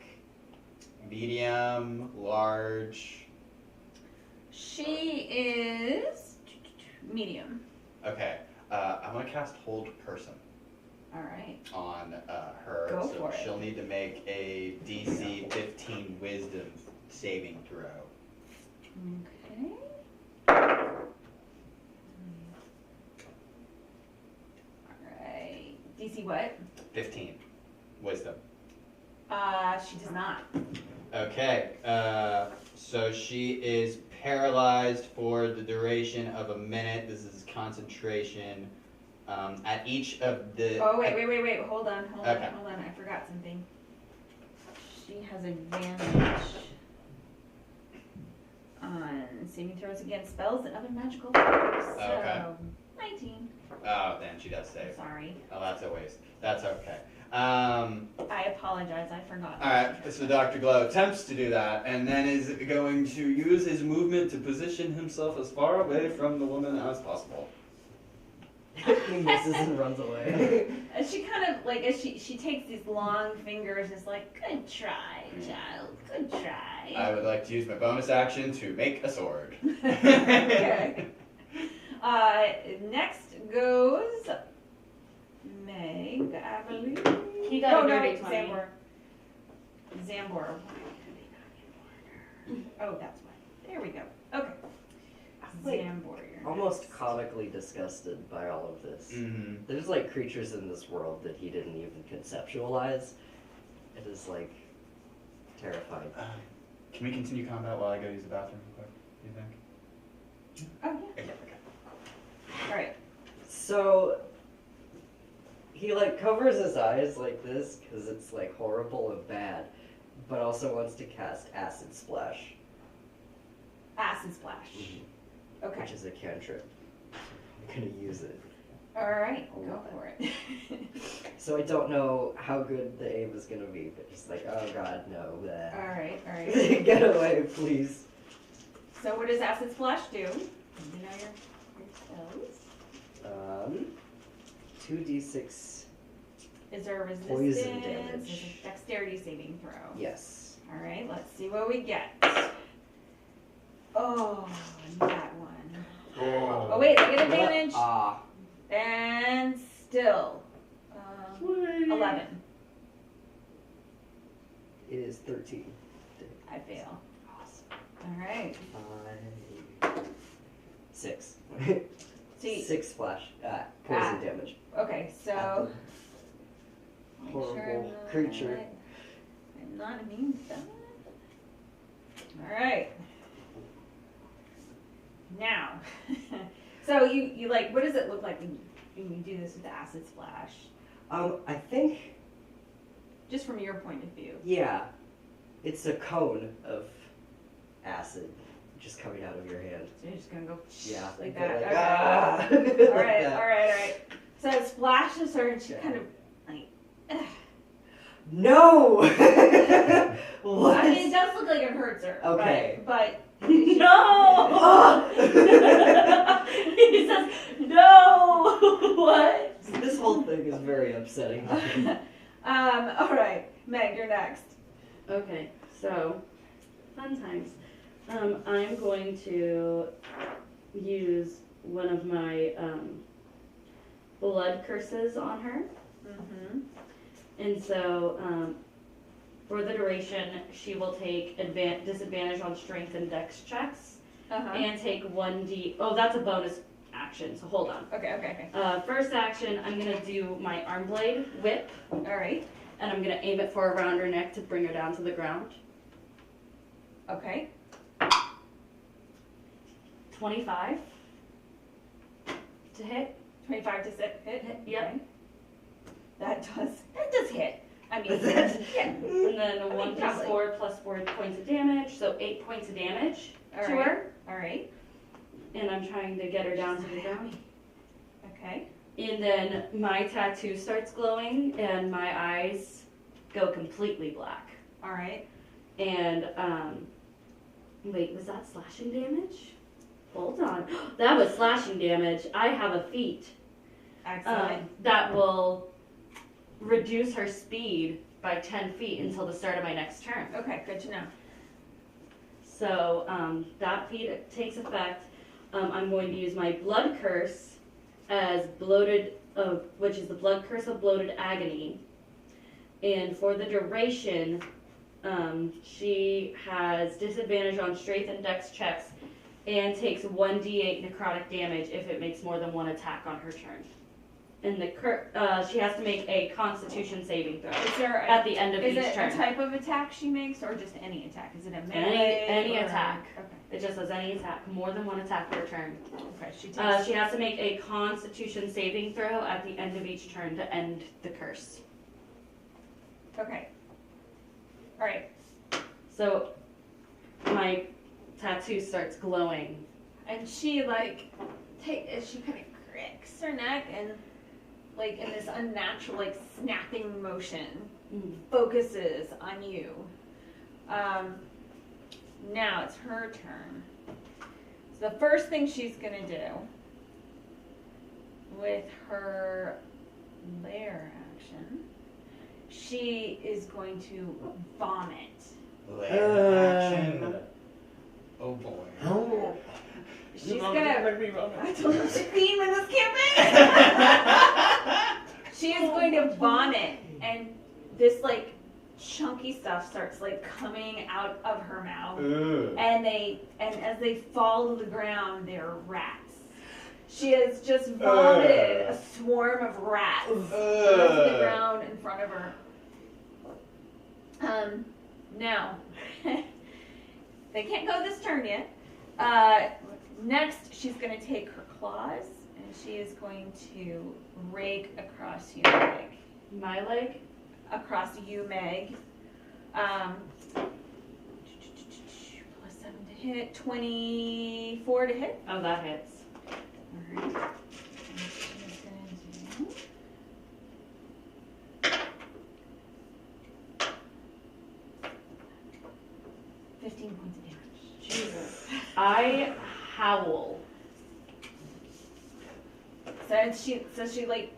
medium, large? She is medium. Okay. I want to cast Hold Person All right. on her. Go So for it. she'll need to make a DC 15 Wisdom saving throw. Okay. Alright. DC what? 15 Wisdom. She does not. Okay, so she is paralyzed for the duration of a minute. This is concentration. At each of the. Oh, wait. Hold on. Okay. I forgot something. She has advantage on saving throws against spells and other magical effects. So, Okay. 19. Oh, then she does save. Sorry. Oh, that's a waste. That's okay. I apologize. I forgot. Alright, so Dr. Glow attempts to do that and then is going to use his movement to position himself as far away from the woman as possible. He misses and runs away. And she kind of like as she takes these long fingers, is like, "Good try, child. Good try." I would like to use my bonus action to make a sword. Okay. Next goes Meg, I believe. He got a no, dirty 20. Zambor. Oh, that's why. There we go. Okay. Like, Zambor. you're Almost next. comically disgusted by all of this. Mm-hmm. There's like creatures in this world that he didn't even conceptualize. It is like terrifying. Can we continue combat while I go use the bathroom real quick? Do you think? Oh yeah. Okay. All right. So he like covers his eyes like this because it's like horrible and bad, but also wants to cast Acid Splash, Acid splash. Okay. which is a cantrip. I'm gonna use it. All right. Go for it. So I don't know how good the aim is gonna be, but just like, oh god, no. All right. All right. Get away, please. So what does acid splash do? You know your spells. 2d6. Is there a resistance? Poison damage. Is it a dexterity saving throw? Yes. All right. Let's see what we get. Oh, that one. Oh wait, I get advantage. Ah. And still, 11. It is 13. I fail. Awesome. All right. 6. See. 6 splash. Poison damage. Okay, so. make sure Horrible I'm not- creature. I'm not immune to that. All right. Now, so you like, what does it look like when you do this with the acid splash? I think, Just from your point of view. yeah, it's a cone of acid just coming out of your hand. So you're just gonna go Yeah. like go that. like, Okay. ah! All Like right, that. all right, all right. So it splashes her, and she Yeah. kind of like. No! What? I mean, it does look like it hurts her. Okay. But No! He says, no! What? This whole thing is very upsetting. all right, Meg, you're next. Okay, so, fun times. I'm going to use one of my blood curses on her. Mm-hmm. And so, for the duration, she will take disadvantage on strength and dex checks, Uh-huh. and take 1d. Oh, that's a bonus action, so hold on. Okay. First action, I'm gonna do my arm blade whip, All right. and I'm gonna aim it for around her neck to bring her down to the ground. Okay. 25 to hit. 25 to hit. Yep. Okay. That does hit. I mean, yeah. And then 1d4 plus 4 points of damage, so 8 points of damage All to right. her. All right. And I'm trying to get her down to the ground. Okay. And then my tattoo starts glowing, and my eyes go completely black. All right. And, wait, was that slashing damage? Hold on. That was slashing damage. I have a feat Excellent. that will reduce her speed by 10 feet until the start of my next turn. Okay. Good to know. So that feat takes effect. I'm going to use my blood curse as bloated, which is the blood curse of bloated agony. And for the duration, she has disadvantage on strength and dex checks, and takes 1d8 necrotic damage if it makes more than one attack on her turn. And she has to make a Constitution saving throw Is there at the end of is each it turn. a type of attack she makes, or just any attack? Is it a melee? Any or- attack. Okay. It just says any attack, more than one attack per turn. Okay. She takes. She has to make a Constitution saving throw at the end of each turn to end the curse. Okay. All right. So my tattoo starts glowing. And she she kind of cricks her neck and like in this unnatural like snapping motion focuses on you. Now it's her turn. So the first thing she's gonna do with her lair action, she is going to vomit. Layer action. Oh boy. Oh, She's you gonna. make me vomit. I told you she'd be in this campaign. She is going to vomit, and this like chunky stuff starts like coming out of her mouth, Ooh. and as they fall to the ground, they're rats. She has just vomited a swarm of rats onto the ground in front of her. Now, they can't go this turn yet. Next, she's going to take her claws, and she is going to rake across you, Meg. My leg? Across you, Meg. Plus 7 to hit, 24 to hit. Oh, that hits. Alright. And she's gonna do 15 points of damage. Jesus. I howl. So she like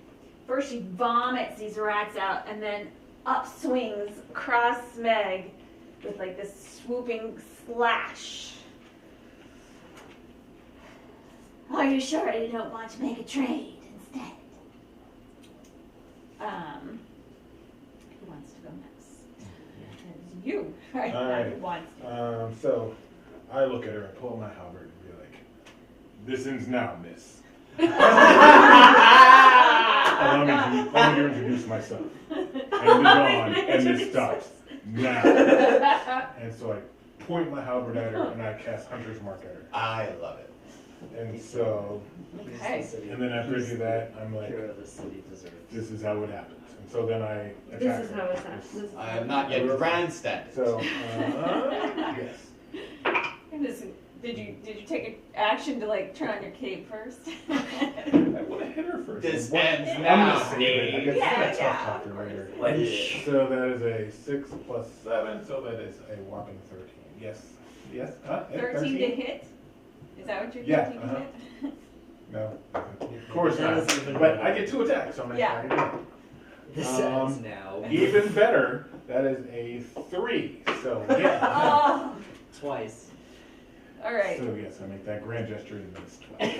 first she vomits these rats out and then upswings across Meg with like this swooping slash. Are you sure you don't want to make a trade instead? Who wants to go next? It's you. Right? Alright. Who wants to? So I look at her and pull my halberd and be like, "This ends now, miss." Allow me to introduce myself. And be gone, and this stops now. And so I point my halberd at her and I cast Hunter's Mark at her. I love it. And so, Okay. and then after I do that, I'm like, Hero the city deserves. this is how it happens. And so then I attack This is her. how it happens. This is I how am it not yet Perfect. grandstanding. So, yes. Did you take an action to like turn on your cape first? I would have hit her first. This What- ends I'm now, gonna save it. I guess Yeah, I'm gonna yeah, talk after later. Wench. So that is a 6 plus 7, so that is a whopping 13. Yes. Yes. 13 to hit? Is that what you're Yeah, 13 to hit? No. Of course That not. is even But better. I get 2 attacks, so I'm going to Yeah. try again. This Um, ends now. Even better, that is a 3. So, yeah. Oh, Twice. all right. So, yes, I make that grand gesture and miss 12.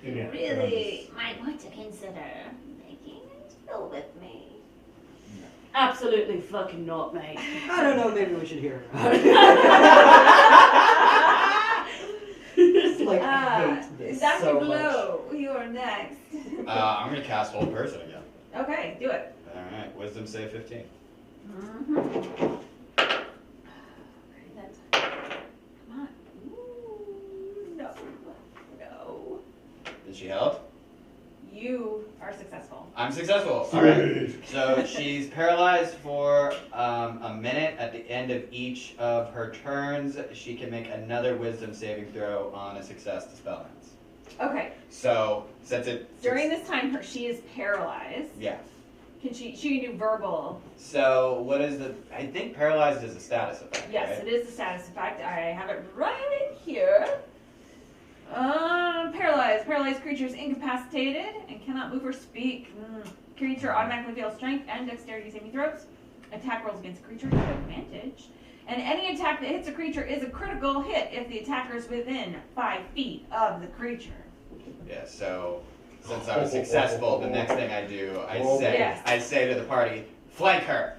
And yeah, Really might want to consider making a deal with me. Absolutely fucking not, mate. I don't know, maybe we should hear her. Like, I hate this Dr. so much. Blow, you are next. I'm gonna cast Hold Person again. Okay, do it. Alright, Wisdom save 15. Mm-hmm. Okay, that's come on. Ooh, no. No. Did she help? You are successful. I'm successful. Alright. Sweet. So she's paralyzed for a minute. At the end of each of her turns, she can make another Wisdom saving throw on a success to spell ends. Okay. So since it During this time, she is paralyzed. yeah. Can she can do verbal? So what is the? I think paralyzed is a status effect. Yes, right? it is a status effect. I have it right here. Paralyzed. Paralyzed creature is incapacitated and cannot move or speak. Creature automatically fails strength and dexterity saving throws. Attack rolls against a creature have advantage. And any attack that hits a creature is a critical hit if the attacker is within 5 feet of the creature. Yeah. So since I was successful, the next thing I do, Yes. I say to the party, flank her.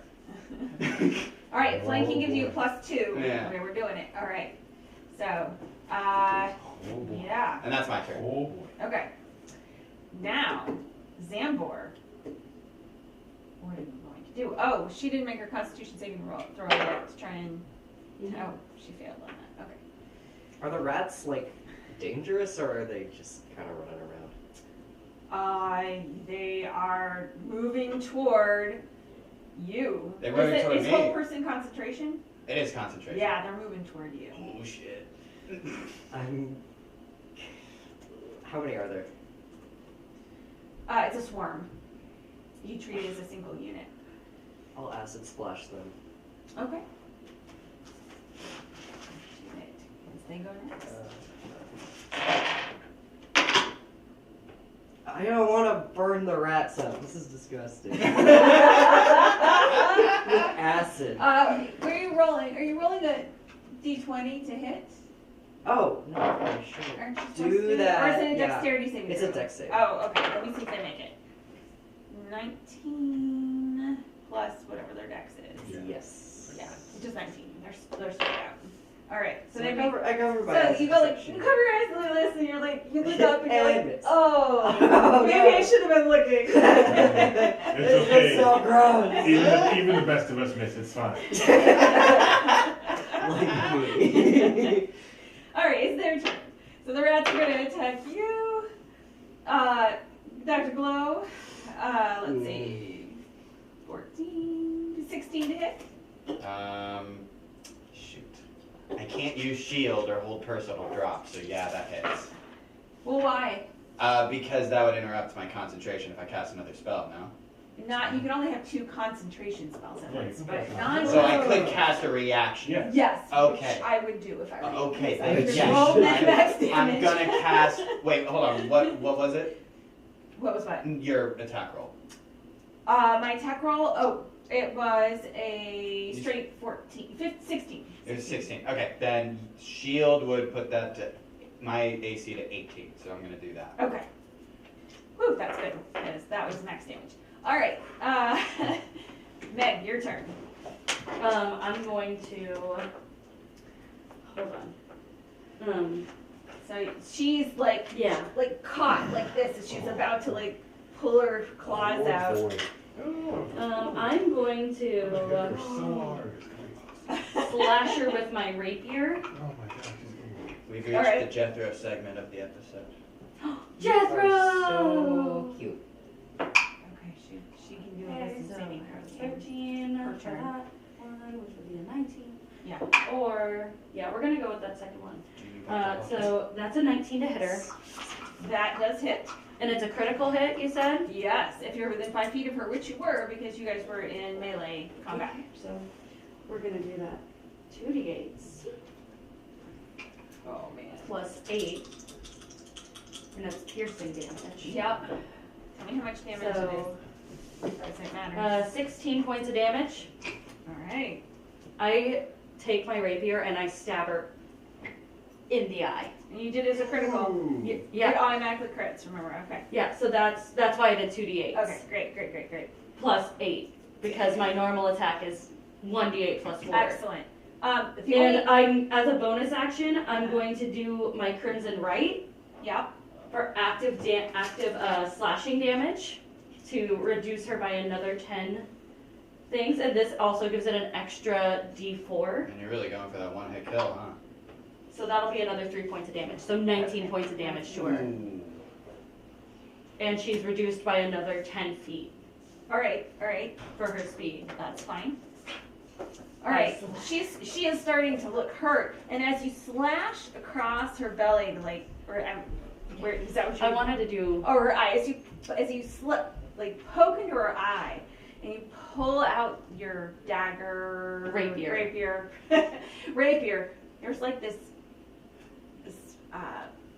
All right, flanking gives you a +2. Yeah. Okay, we're doing it. All right. So, Oh, boy. yeah. And that's my turn. Oh, boy. Okay. Now, Zambor. What are you going to do? Oh, she didn't make her Constitution saving throw yet to try and. Oh, she failed on that. Okay. Are the rats, like, dangerous, or are they just kind of running around? They are moving toward you. They're moving toward Is me. whole person concentration? It is concentration. Yeah, they're moving toward you. Oh shit. I'm... How many are there? It's a swarm. You treat it as a single unit. I'll acid splash them. Okay. Unit. As they go next. I don't want to burn the rats up. This is disgusting. With acid. Where are you rolling? Are you rolling a d20 to hit? Oh, no, I should. Aren't you supposed Do to? that. Or is it a yeah. dexterity saving It's throw? a dex save. Oh, okay. Let me see if they make it. 19 plus whatever their dex is. Yeah. Yes. Yeah, just 19. They're straight out. All right. So So they I make. cover my So eyes you go like perception. you cover your eyes like this, and you're like you look up and you're And like, miss. oh, Oh, maybe no. I should have been looking. It's okay. It's so gross. Even the best of us miss. It's fine. Like me. All right, it's their turn. So the rats are gonna attack you, Dr. Glow. Let's see, 14, 16 to hit. Shoot. I can't use shield or hold personal drop, so yeah, that hits. Well, why? Because that would interrupt my concentration if I cast another spell, no? Not you can only have 2 concentration spells at Yeah, you once, can but cast non. one. So I could cast a reaction. Yeah. Yes. Okay. Which I would do if I were you. Okay, because I then could yes. roll that max I'm damage. gonna cast. Wait, hold on. What was it? What was what? Your attack roll. My attack roll. Oh, it was a straight 16. It was 16. Okay, then shield would put that to my AC to 18. So I'm gonna do that. Okay. Whew, that's good because that was max damage. All right, Meg, your turn. I'm going to hold on. So she's like Yeah. caught like this, and she's about to like pull her claws Oh, out. boy. Oh, I'm going they're to so hard. It's gonna be awesome. slash her with my rapier. Oh my gosh, it's gonna be. We've reached Alright. the Jethro segment of the episode. Jethro! So cute. Okay, she can do a Okay, wisdom so saving throw. 13 Her for turn. that one, which would be a 19. Yeah. Or, yeah, we're gonna go with that second one. Do you want to- So that's a 19 to hit her. That does hit. And it's a critical hit, you said? Yes, if you're within 5 feet of her, which you were because you guys were in melee combat. So we're gonna do that. 2d8s Oh man. plus 8. And that's piercing damage. Yep. Tell me how much damage So, it is. Doesn't matter. 16 points of damage. All right. I take my rapier and I stab her in the eye. And you did it as a critical. Ooh. It Yeah, automatically crits. Remember? Okay. yeah. So that's why I did 2d8s. Okay. Great. Plus 8 because my normal attack is 1d8 plus 4. Excellent. The And I'm as a bonus action, I'm going to do my Crimson Right Yep. for active slashing damage to reduce her by another 10 things, and this also gives it an extra d4. And you're really going for that one-hit kill, huh? So that'll be another 3 points of damage. So 19 points of damage to her. Ooh. And she's reduced by another 10 feet All right. for her speed. That's fine. All right. She is starting to look hurt, and as you slash across her belly, where is that what you? I wanted to do. Oh, her eye. As you slip, poke into her eye, and you pull out your dagger. Rapier. Rapier. There's like this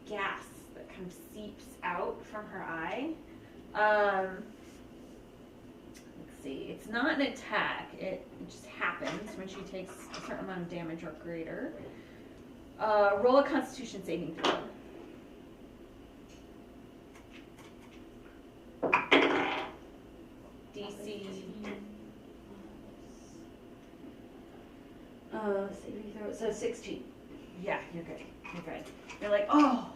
gas that kind of seeps out from her eye. Let's see. It's not an attack. It just happens when she takes a certain amount of damage or greater. Roll a Constitution saving throw. DC. Saving throw. So 16. Yeah, you're good. You're like, oh,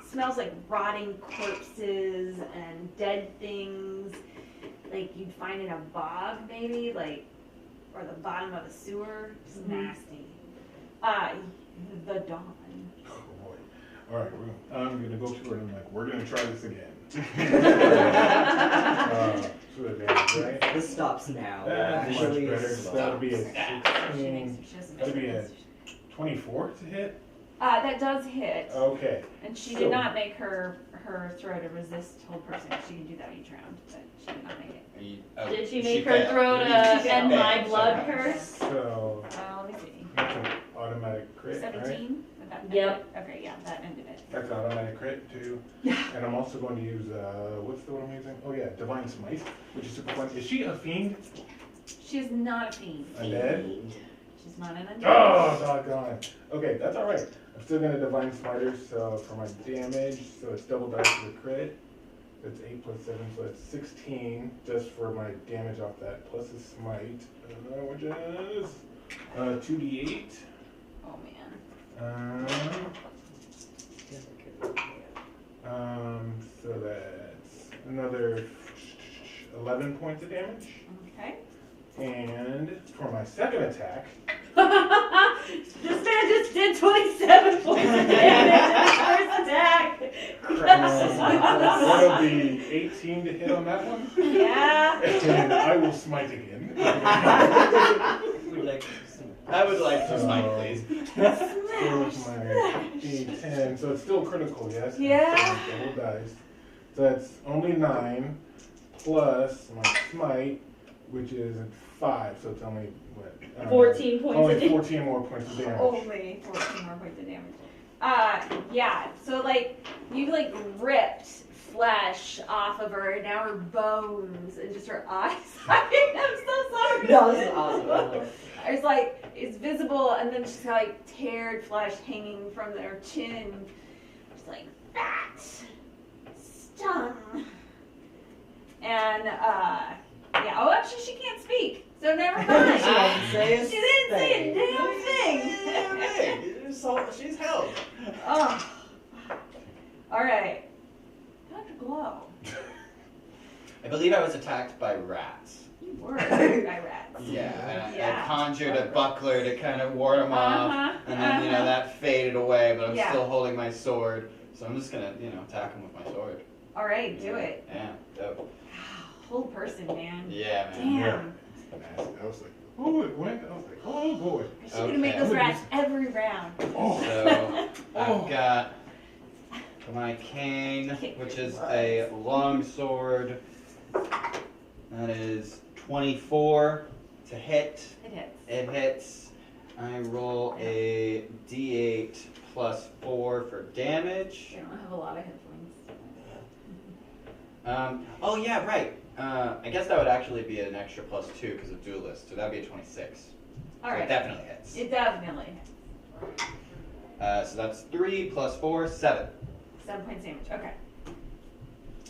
smells like rotting corpses and dead things, like you'd find in a bog, maybe, or the bottom of a sewer. It's nasty. The dawn. Oh boy. All right, I'm gonna go to her and I'm like, we're gonna try this again. So the damage, right? This stops now. Much Visually better. it's So that'll be a She 16. she doesn't That'd make be a a 24 to hit. That does hit. Okay. And she So- did not make her throw to resist hold person. She can do that each round, but she did not make it. Did she make her failed. throw to She end failed. my blood Okay. curse? So Let me see. that's an automatic crit, right? 17? Would that end Yep. it? Okay, yeah, that ended it. That's an automatic crit too. Yeah. And I'm also going to use, what's the one I'm using? Oh yeah, Divine Smite, which is super fun. Is she a fiend? She is not a fiend. Undead? She's not an undead. Oh, doggone. Okay, that's alright. I'm still gonna Divine Smite her, so for my damage, so it's double dice for the crit. That's 8 plus 7, so that's 16 just for my damage off that, plus a smite, which is 2d8. Oh man. So that's another 11 points of damage. Okay. And for my second attack, This man just did 27 points of damage in his first attack. that'll be 18 to hit on that one. Yeah. And I will smite again. I would like to smite, please. So with my D10, so it's still critical, yes? Yeah. So double dice. So that's only 9 plus my smite, which is 5. So tell me what? 14 points only of damage. 14 more points of damage. Only 14 more points of damage. Yeah. So like you like ripped flesh off of her, and now her bones and just her eyes. I'm so sorry. No, this is awesome. It's like it's visible, and then she's got like teared flesh hanging from their chin. She's like that stung. And yeah. Oh, actually, she can't speak, so never mind. She didn't say a She didn't say a thing. damn thing. She's held. Oh. All right. Dr. Glow. I believe I was attacked by rats. You were attacked by rats. Yeah, and Yeah. I conjured a buckler to kind of ward them off, Uh-huh, and then that faded away. But I'm Yeah. still holding my sword, so I'm just gonna attack him with my sword. All right, do it. Yeah, dope. Whole person, man. Yeah, man. Damn. I was like, oh, it went. I was like, oh boy. I should have made Okay. those rats every round. Oh. So Oh. I've got my cane, which is a long sword. That is 24 to hit. It hits. It hits. I roll a d8 plus 4 for damage. I don't have a lot of hit points. Oh yeah, right. I guess that would actually be an extra plus 2 because of duelist, so that'd be a 26. All So it right. definitely hits. It definitely hits. So that's 3 plus 4, 7. 7 points damage. Okay.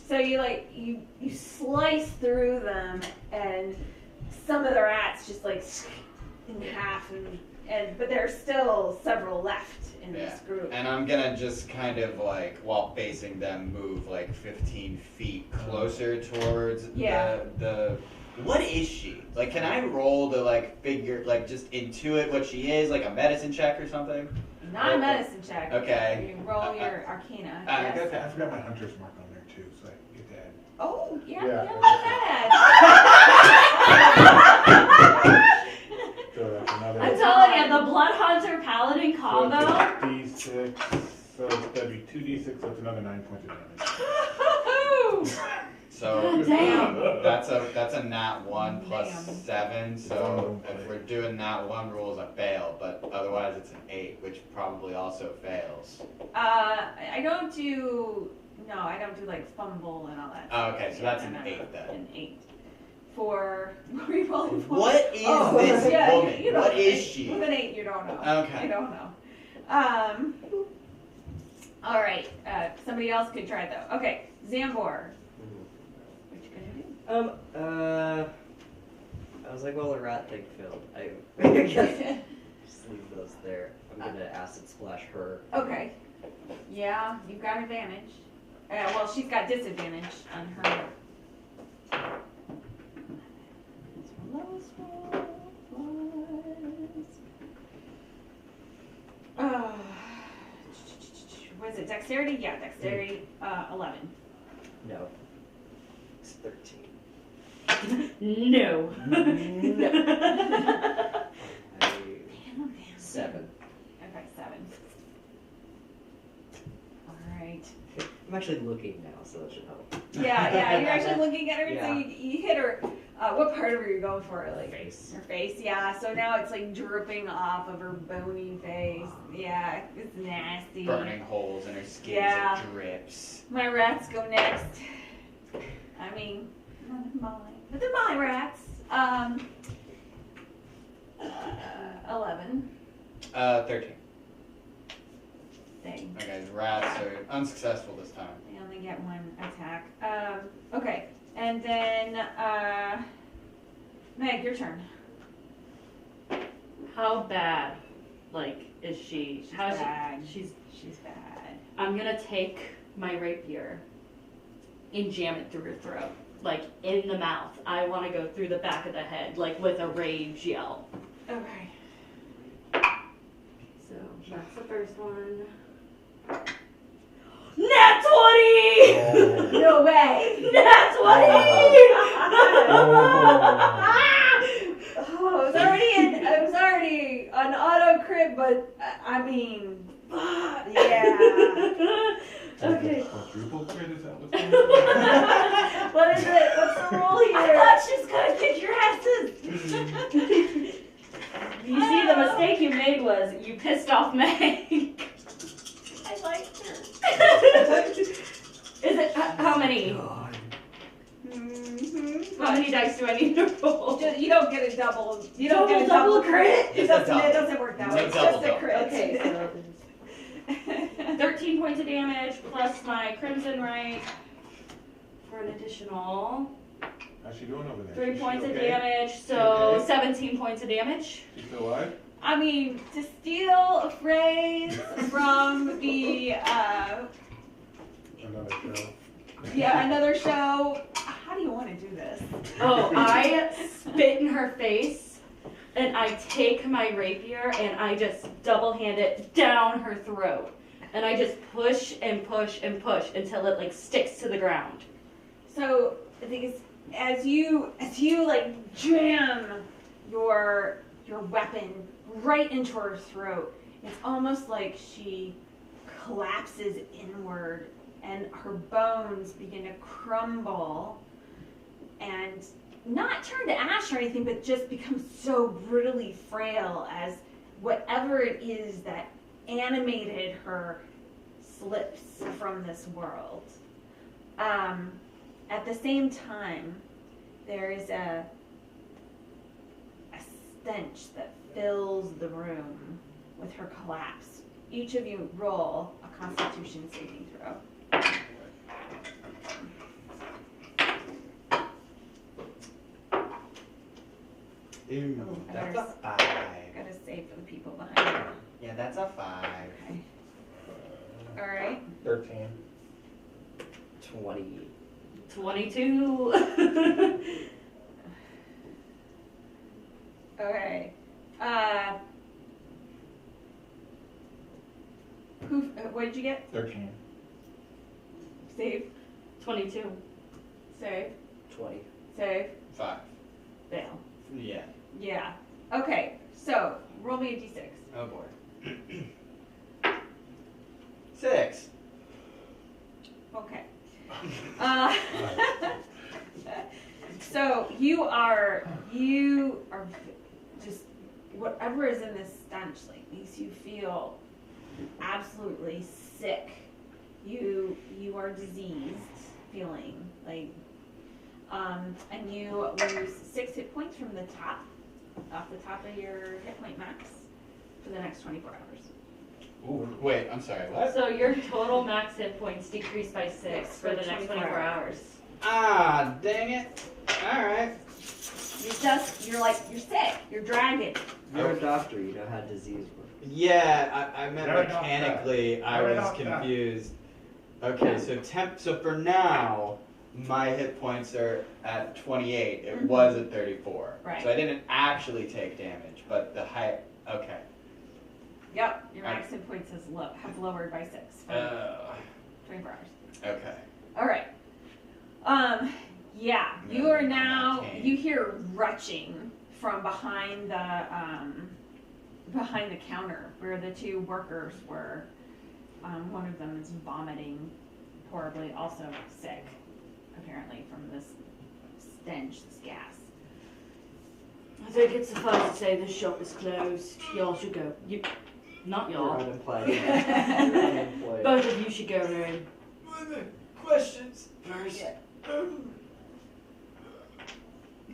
So you like you slice through them, and some of the rats just like in half, and but there's still several left in this group. And I'm gonna just kind of like, while facing them, move like 15 feet closer towards the. What is she? Like, can I roll to like figure, like just intuit what she is, like a medicine check or something? Not a medicine check. Okay. You roll your Arcana. Okay. Yes. I forgot my hunter's mark on there too, so I can get that. Oh yeah, Yeah. you love that. So that's another. I'm telling you, the Blood Hunter Paladin combo. So it's D6, so that'd be 2d6, so it's another 9 points of damage. So Damn. that's a nat 1 plus Damn. 7. So if we're doing nat 1 rules, I fail, but otherwise it's an 8, which probably also fails. I don't do like fumble and all that. Oh, okay, so that's an No. 8 then. An 8. For what are you rolling for? What is Oh, this yeah, woman? you don't What know. is she? With an 8, you don't know. Okay. You don't know. All right. Somebody else could try it though. Okay, Zambor. What you gonna do? I was like, well, the rat thing failed. I guess just leave those there. I'm gonna acid splash her. Okay. Yeah, you've got advantage. Well, she's got disadvantage on her. Lowest roll was. Was it dexterity? Yeah, dexterity. 11. No. It's 13. No. No. Damn. 7. Okay, 7. I'm actually looking now, so that should help. Yeah, you're actually looking at her, Yeah. so you hit her. What part of her you're going for? Like Face. her face, yeah. So now it's like dripping off of her bony face. Yeah, it's nasty. Burning holes in her skin Yeah. as it drips. My rats go next. I mean, not mine, but they're my rats. 11. 13. Thing. Okay, the rats are unsuccessful this time. They only get one attack. Okay, and then Meg, your turn. How bad, like, is she? She's How's bad. She's. She's bad. I'm gonna take my rapier and jam it through her throat, like in the mouth. I want to go through the back of the head, like with a rage yell. Okay. So that's the first one. Nat 20! No way. Nat 20! Oh, it was already an auto crit, but I mean, yeah. Okay. Quadruple crit, is that what's going on? What is it? What's the rule I here? thought she was gonna kick your asses. You see, the mistake you made was you pissed off Meg. I liked her. Is it how many? God. Mm-hmm. How many dice do I need to roll? You don't get a double. You don't get a Double double crit? It doesn't work that No way. It's double just a double. crit. Okay, so 13 points of damage plus my crimson right for an additional How's she doing over there? 3 points of okay? damage, so Okay. 17 points of damage. She's still alive? I mean, to steal a phrase from the Another show. another show. How do you want to do this? Oh, I spit in her face, and I take my rapier and I just double hand it down her throat, and I just push and push and push until it like sticks to the ground. So the thing is, as you like jam your weapon right into her throat, it's almost like she collapses inward and her bones begin to crumble and not turn to ash or anything, but just become so brutally frail as whatever it is that animated her slips from this world. At the same time, there is a stench that fills the room with her collapse. Each of you roll a Constitution saving throw. Ooh, Oh, I that's better a 5. I gotta save for the people behind me. Yeah, that's a 5. Okay. All right. 13. 20. 22. Okay. What did you get? 13. Save. 22. Save. 20. Save. 5. Fail. Yeah. Yeah. Okay. So roll me a d6. Oh boy. 6. Okay. So you are just whatever is in this stench like makes you feel absolutely sick. You are diseased feeling like and you lose 6 hit points from the top off the top of your hit point max for the next 24 hours. Ooh. Wait, I'm sorry, what? So your total max hit points decrease by 6 for the next 24 hours. Ah, dang it. Alright. You're sick. You're dragging. You're a doctor, you know how disease works. Yeah, I meant Never got mechanically, I Never was got that. confused. Okay, so for now, my hit points are at 28. It Mhm. was at 34. Right. So I didn't actually take damage, but the height, okay. Yep. Your max hit points have lowered by 6 for 24 hours. Okay. All right. Yeah, I'm you gonna are lean on now. that cane. You hear retching from behind the counter where the two workers were One of them is vomiting horribly, also sick, apparently, from this stench, this gas. I think it's suffice to say this shop is closed. Y'all should go. Not You're y'all. unemployed. You're unemployed. Both of you should go home. Questions first.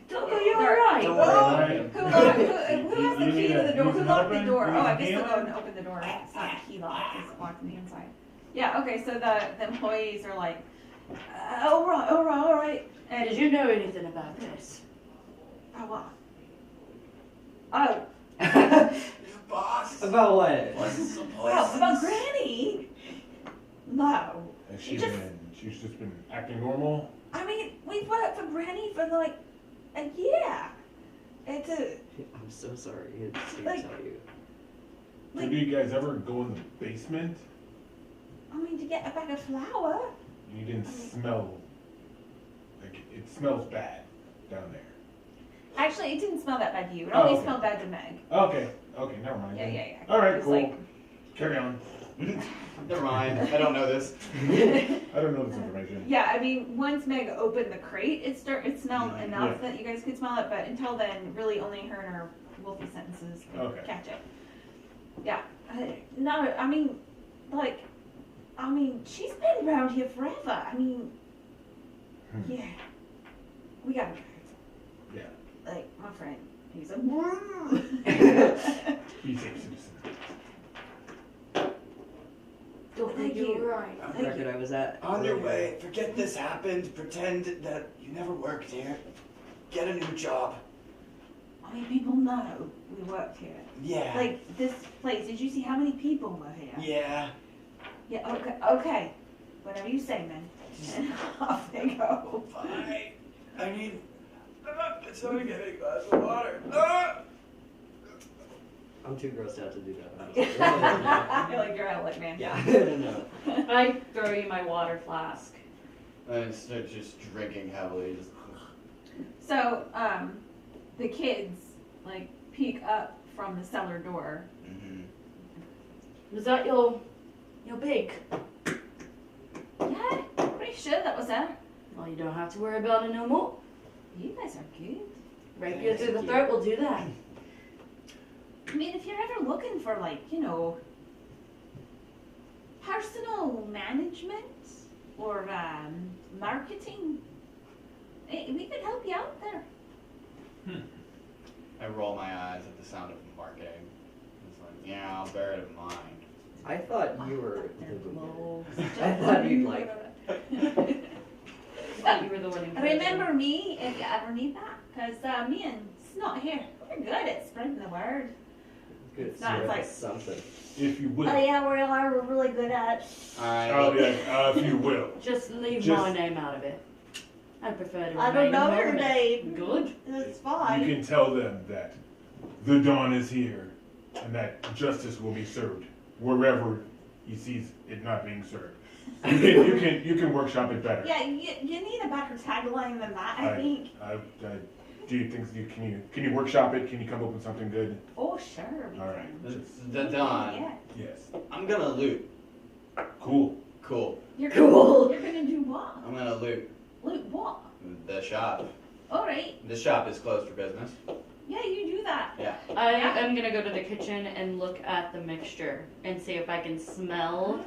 Togo, you alright? Don't worry about Right. him. Who has the You key need to the a- door? you Who need locked the open? door? You Oh, I need guess a they'll key go on? and open the door. It's not a key lock, it's locked from the inside. Yeah, okay, so the employees are like, all right. And Did you know anything about this? Oh, what? Oh, Boss. About what? What's the well, about Granny? No. And She just- she's just been acting normal. I mean, we've worked for Granny for like a year. It's a, I'm so sorry. I didn't Like- tell you. So Like- do you guys ever go in the basement? I mean, to get a bag of flour. You didn't smell, like, it smells bad down there. Actually, it didn't smell that bad to you. It Oh, only okay. smelled bad to Meg. Okay, never mind. Yeah, then. yeah, yeah. All right, It's cool. like- Carry on. Never mind. I don't know this. I don't know this information. Yeah, I mean, once Meg opened the crate, it smelled enough Yeah. that you guys could smell it, but until then, really only her and her wolfy sentences could Okay. catch it. Yeah. No, I mean, like, she's been around here forever. I mean, Hmm. yeah. We gotta go. Yeah. Like, my friend, he's a Be safe, citizen. Don't Thank think you're you. right. I reckon I was at. On your way. Forget this happened. Pretend that you never worked here. Get a new job. I mean, people know we worked here. Yeah. Like, this place, did you see how many people were here? Yeah. Yeah, okay. Whatever you say, man. And off they go. Bye. I need. Someone get me a glass of water. I'm too grossed out to do that. I feel like you're outlet, man. Yeah, no. I throw you my water flask. And start just drinking heavily. Just. So, the kids, like, peek up from the cellar door. Was that your big? Yeah, pretty sure that was that. Well, you don't have to worry about it no more. You guys are good. Rapier through the throat will do that. I mean, if you're ever looking for, like, personal management or marketing, we could help you out there. I roll my eyes at the sound of marketing. It's like, yeah, I'll bear it in mind. I thought you were They're the low. I thought you'd like. You were the one who Remember me if you ever need that, because me and Snot here, we're good at spreading the word. Good. It's not, it's like- something. If you will. Oh yeah, we are. We're really good at it. Alright. Oh, yeah, if you will. Just leave Just- my name out of it. I prefer to I don't remain know her anonymous. name. Good. It's You fine. can tell them that the dawn is here and that justice will be served wherever he sees it not being served. You can workshop it better. Yeah, you need a better tagline than that, I think. Do you think can you workshop it? Can you come up with something good? Oh, sure. we All can. right. It's the dawn. Yeah. Yes. I'm gonna loot. Cool. Cool. You're Cool. You're gonna do what? I'm gonna loot Loot what? the shop. All right. The shop is closed for business. Yeah, you do that. Yeah. I am gonna go to the kitchen and look at the mixture and see if I can smell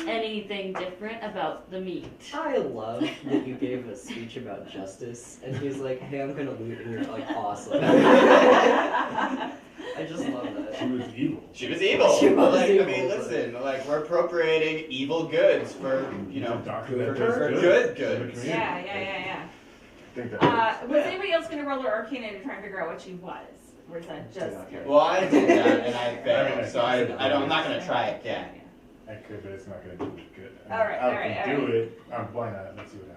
anything different about the meat. I love that you gave a speech about justice, and he's like, "Hey, I'm gonna loot," and you're like, "Awesome." I just love She that. was evil. She was evil. She was like, evil, I mean, but- listen, like we're appropriating evil goods for, you know, Doctor for, that does for good good for the goods. community. Yeah. I think that Was anybody else gonna roll their arcana to try and figure out what she was? Or is that just? Well, I did that and I I failed, mean, so I'm not gonna try again. I could, but it's not gonna do it good. All right, all right, I all can do right. it. Why not? Let's see what happens.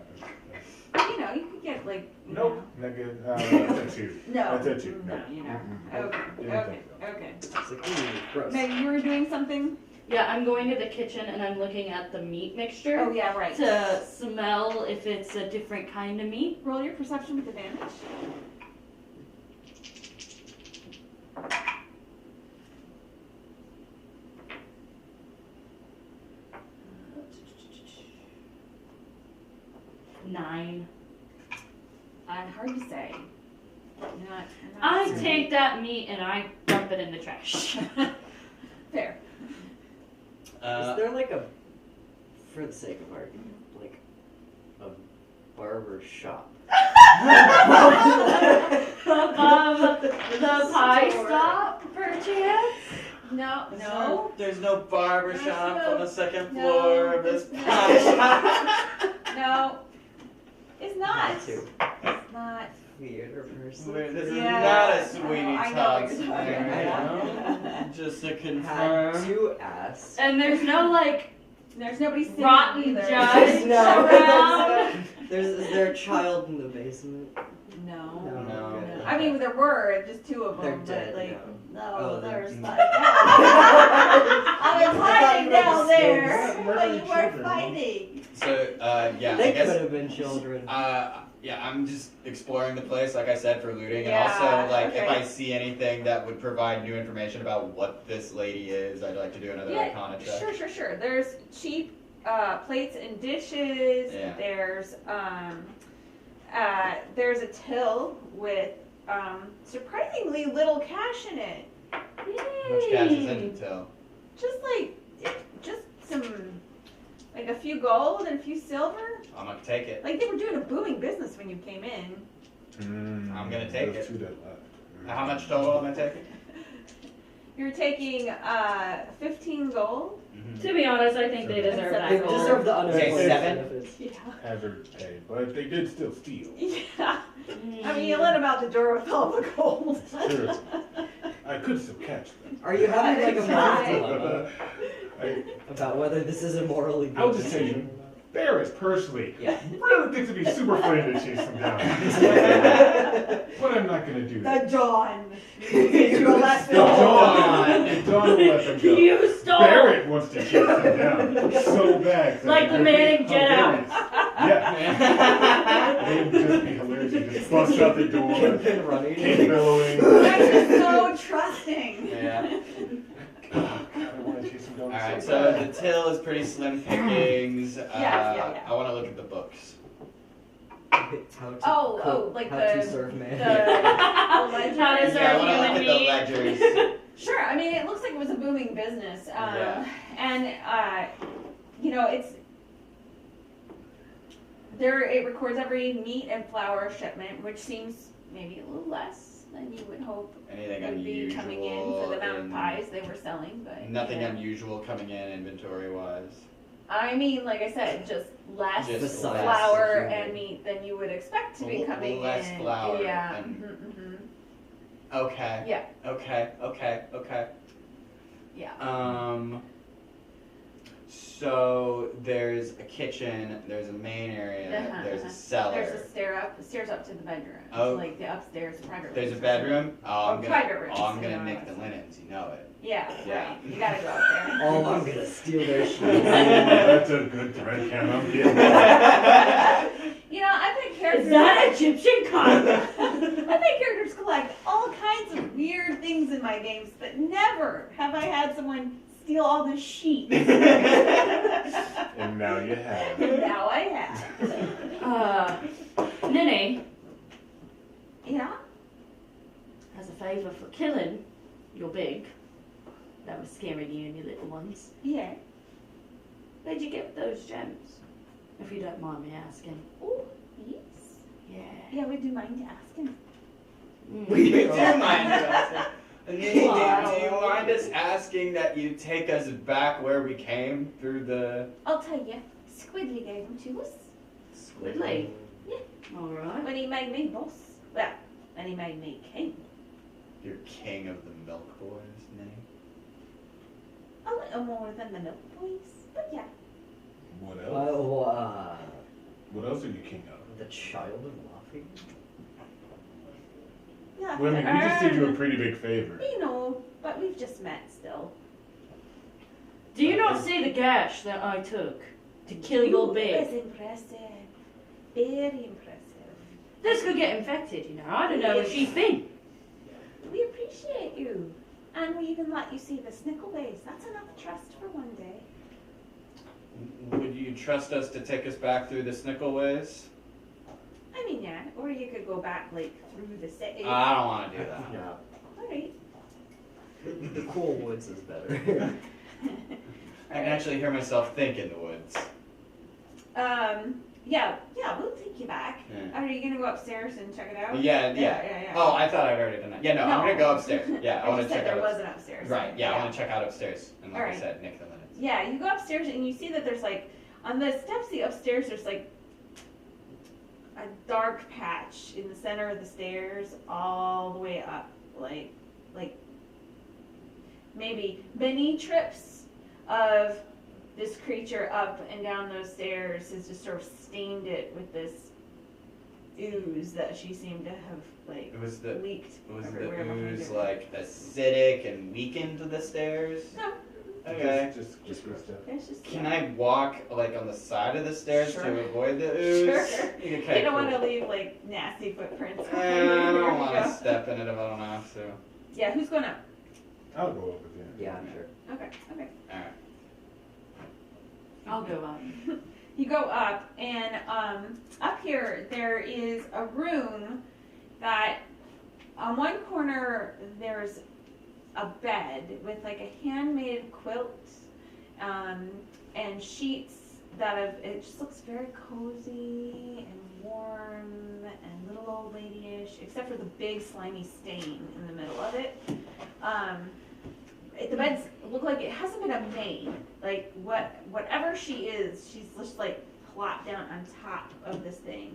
You could get like. Nope. Not good. That's a two. No. That's a two. No, No. you know. Mm-mm. Okay. Didn't Okay. think so. Okay. It's like, gross. Meg, you were doing something? Yeah, I'm going to the kitchen and I'm looking at the meat mixture Oh yeah, right. to smell if it's a different kind of meat. Roll your perception with advantage. 9. Hard to say. Not I certain. take that meat and I dump it in the trash. Fair. Is there like a, for the sake of argument, like a barber shop? Above the pie stop, perchance? No. There's no barber There's shop no- on the second no, floor of this there's pie shop. No. It's not. Not too. It's not. Theater person. This is Yeah. not a Sweeney I know Todd what you're talking scenario. about. Just to Had confirm. to ask. And there's no like There's nobody sitting rotten either. judge No. around. Is there a child in the basement? No. No. I mean, there were just 2 of They're them, dead but like, now. no, Oh, there's they're- not. I was hiding down there, Murdering but you weren't children. fighting. So, yeah, They I guess. could have been children. Yeah, I'm just exploring the place, like I said, for looting, Yeah, and also, like, if okay. I see anything that would provide new information about what this lady is, I'd like to do another Yeah, Icona check. Sure. There's cheap plates and dishes. Yeah. There's a till with surprisingly little cash in it. How much cash is in the till? Just some, like a few gold and a few silver. I'm gonna take it. Like they were doing a booming business when you came in. I'm gonna take There's it. 2 that left. How much total am I taking? You're taking 15 gold. To be honest, I think they deserve They that. deserve the Okay, unemployment 7. benefits. Yeah. Hazard pay, but they did still steal. Yeah. I mean, you let him out the door with all the gold. Sure. I could still catch them. Are you having like a moral Try. dilemma about whether this is a morally good I'll just tell decision? you, Barris personally Yeah. really thinks it'd be super funny to chase them down. But I'm not gonna do that. The Dawn. You let The them Dawn will let them go. You stole Barrett wants to chase them down so bad. 'cause like I the think man in Get Out. hilarious. Yeah, it would just be hilarious. You just bust out the door, Kingpin running. keep bellowing. That's just so trusting. Yeah. God, I want to chase them down Alright, so so bad. the till is pretty slim pickings. Yeah. I want to look at the books. How to Oh, cook, like how the- to serve man. How to Yeah, I serve want to human look at the meat. ledgers. Sure. I mean, it looks like it was a booming business. Yeah. And it's there. It records every meat and flour shipment, which seems maybe a little less than you would hope Anything would be unusual? coming in for the amount of in- pies they were selling. But Nothing you know. unusual coming in inventory wise. I mean, like I said, just less Just Besides flour the and meat than you would expect to be L- coming less in. flour Yeah. and- Okay. Yeah. Okay. Yeah. So there's a kitchen, there's a main area, Uh-huh, there's a uh-huh. cellar. There's a stairs up to the bedroom. Oh. Like the upstairs private There's a rooms. bedroom. Oh, private rooms, I'm you gonna know. nick the linens. You know it. Yeah, Yeah. right. You gotta go up there. Oh, I'm gonna steal their shit. That's a good thread count. I'm getting You know, I think characters. Is that Egyptian cotton? I think characters collect all kinds of weird things in my games, but never have I had someone steal all the sheets. And now you have. And now I have. Nene, Yeah. as a favour for killing your big, that was scaring you and your little ones, Yeah. where'd you get those gems? If you don't mind me asking. Oh, yes. Yeah. Yeah, would you mind asking? We do mind asking. Do you mind us asking that you take us back where we came through the I'll tell you. Squidly gave them to us Squidly? Alright. when he made me boss. Well, when he made me king. your king of the milk boys name? A little more than the milk boys, but yeah. What else? Uh, What else are you king of? the child of Luffy? Yeah. Well, I mean, we just did you a pretty big favor. You know, but we've just met still. Do you not see the gash that I took to kill your Ooh, big? That's impressive. Very impressive. This could get infected, you know. I don't know where she's been. We appreciate you. And we even let you see the Snickleways. That's enough trust for one day. Would you trust us to take us back through the Snickleways? yeah. Or you could go back like through the city. I don't want to do that. No. Alright. The cool woods is better. I can actually hear myself think in the woods. Yeah, we'll take you back. Yeah. Are you gonna go upstairs and check it out? Yeah. Oh, I thought I'd already done that. Yeah, no, I'm gonna go upstairs. Yeah, I want to just said check there out. was an upstairs. Right. Yeah, I want to check out upstairs. And like I Alright. said, nick the minutes. Yeah, you go upstairs and you see that there's like on the steps the upstairs there's like a dark patch in the center of the stairs all the way up, like maybe many trips of this creature up and down those stairs has just sort of stained it with this ooze that she seemed to have like Was the leaked ooze everywhere behind her. like acidic and weakened to the stairs? No, Okay. Just good stuff. it's just Can I walk like on the side of the stairs Sure. to avoid the ooze? Sure. Okay, You don't want to cool. leave like nasty footprints. I There don't you want go. to step in it if I don't have to. Yeah, who's going up? I'll go up with you. Yeah, I'm sure. Okay. Alright. I'll go up. You go up, and up here there is a room that on one corner there's a bed with like a handmade quilt and sheets that have, it just looks very cozy and warm and little old ladyish, except for the big slimy stain in the middle of it. The beds look like it hasn't been made. Like whatever she is, she's just like plopped down on top of this thing,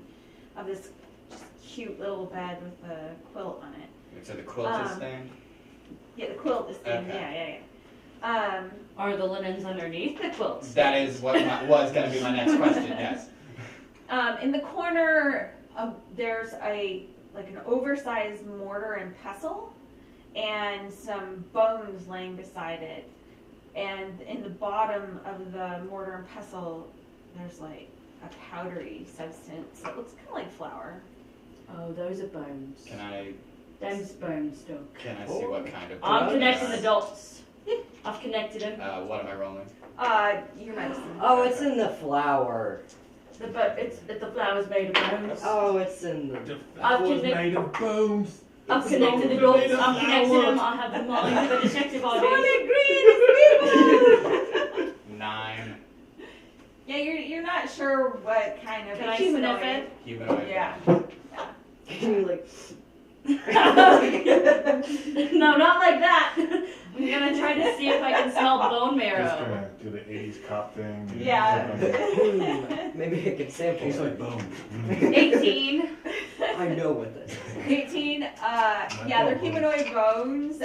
of this just cute little bed with a quilt on it. So the quilt is stained? Yeah, the quilt is thin. Okay. Yeah. Are the linens underneath the quilts? That is what was going to be my next question, yes. In the corner, there's like an oversized mortar and pestle, and some bones laying beside it. And in the bottom of the mortar and pestle, there's like a powdery substance that looks kind of like flour. Oh, those are bones. Can I Them's bones, still. see what kind of I'm bones connecting are? the dots. I've connected them. What am I rolling? Your medicine. Oh, it's in the flower. The flower's made of bones. Oh, it's in the. The I've was connect- made of bones. I've connected the dots. I've connected them. I have the mind of a detective already. 9. Yeah, you're not sure what kind of Can I humanoid. sniff it? Humanoid. Yeah. Can you like? No, not like that. I'm gonna try to see if I can smell bone Just marrow. gonna do the 80s cop thing. and Yeah. click on it. Maybe I could sample. Tastes it. like bones. 18. I know what this. 18. Yeah, they're humanoid bones.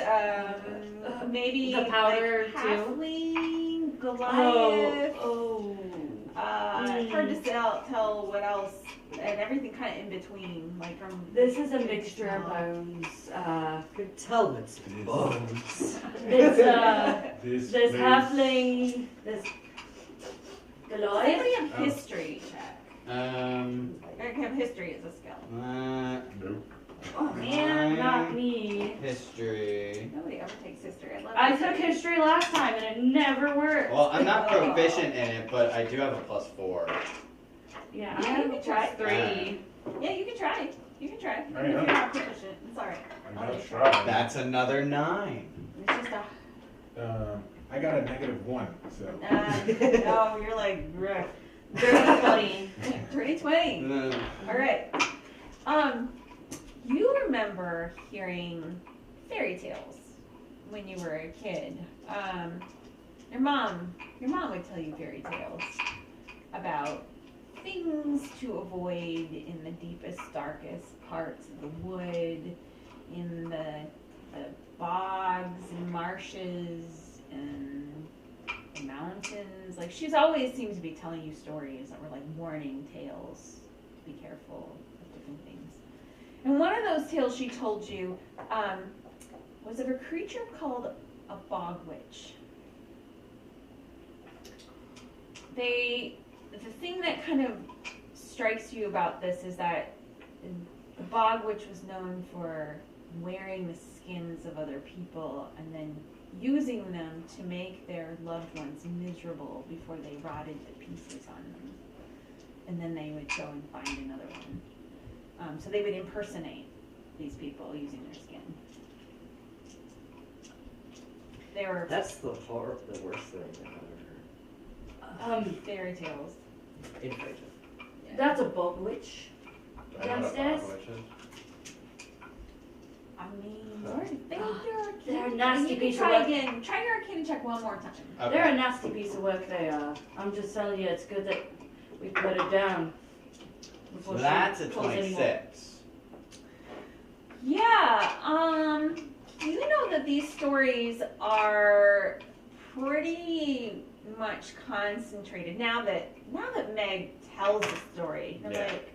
Maybe The powder, like too. halfling, Goliath. Oh. Hard to tell what else, and everything kind of in between, like from. This is a mixture of bones. I could tell it's bones. It's This there's place- halfling, there's Goliath. Somebody have history check. I can have history as a skill. Nope. Oh man, Not me. History. nobody ever takes history. I love I took history last time and it never worked. Well, I'm not proficient in it, but I do have a +4. Yeah, Yeah, I you have can a try. +3. Yeah, you can try. You can try. I Even know. if you're not proficient, it's alright. I'm not trying. That's another 9. It's just I got a -1, so. no, you're like, bruh. Dirty 20. Dirty 20. Alright. You remember hearing fairy tales when you were a kid. Your mom would tell you fairy tales about things to avoid in the deepest, darkest parts of the wood, in the bogs and marshes and the mountains. Like, she's always seemed to be telling you stories that were like warning tales. Be careful of different things. And one of those tales she told you was of a creature called a bog witch. The thing that kind of strikes you about this is that the bog witch was known for wearing the skins of other people and then using them to make their loved ones miserable before they rotted to pieces on them. And then they would go and find another one. So they would impersonate these people using their skin. They were That's the worst thing I've ever heard. fairy tales. Infringement. That's a bog witch. I know what a Downstairs? bog witch is. I mean, Huh. They're a nasty You can piece of try work. again. Try your arcana check one more time. Okay. They're a nasty piece of work, they are. I'm just telling you, it's good that we put it down. Before she That's a pulls any more. 26. Yeah. You know that these stories are pretty much concentrated. Now that Meg tells the story, they're Yeah. like,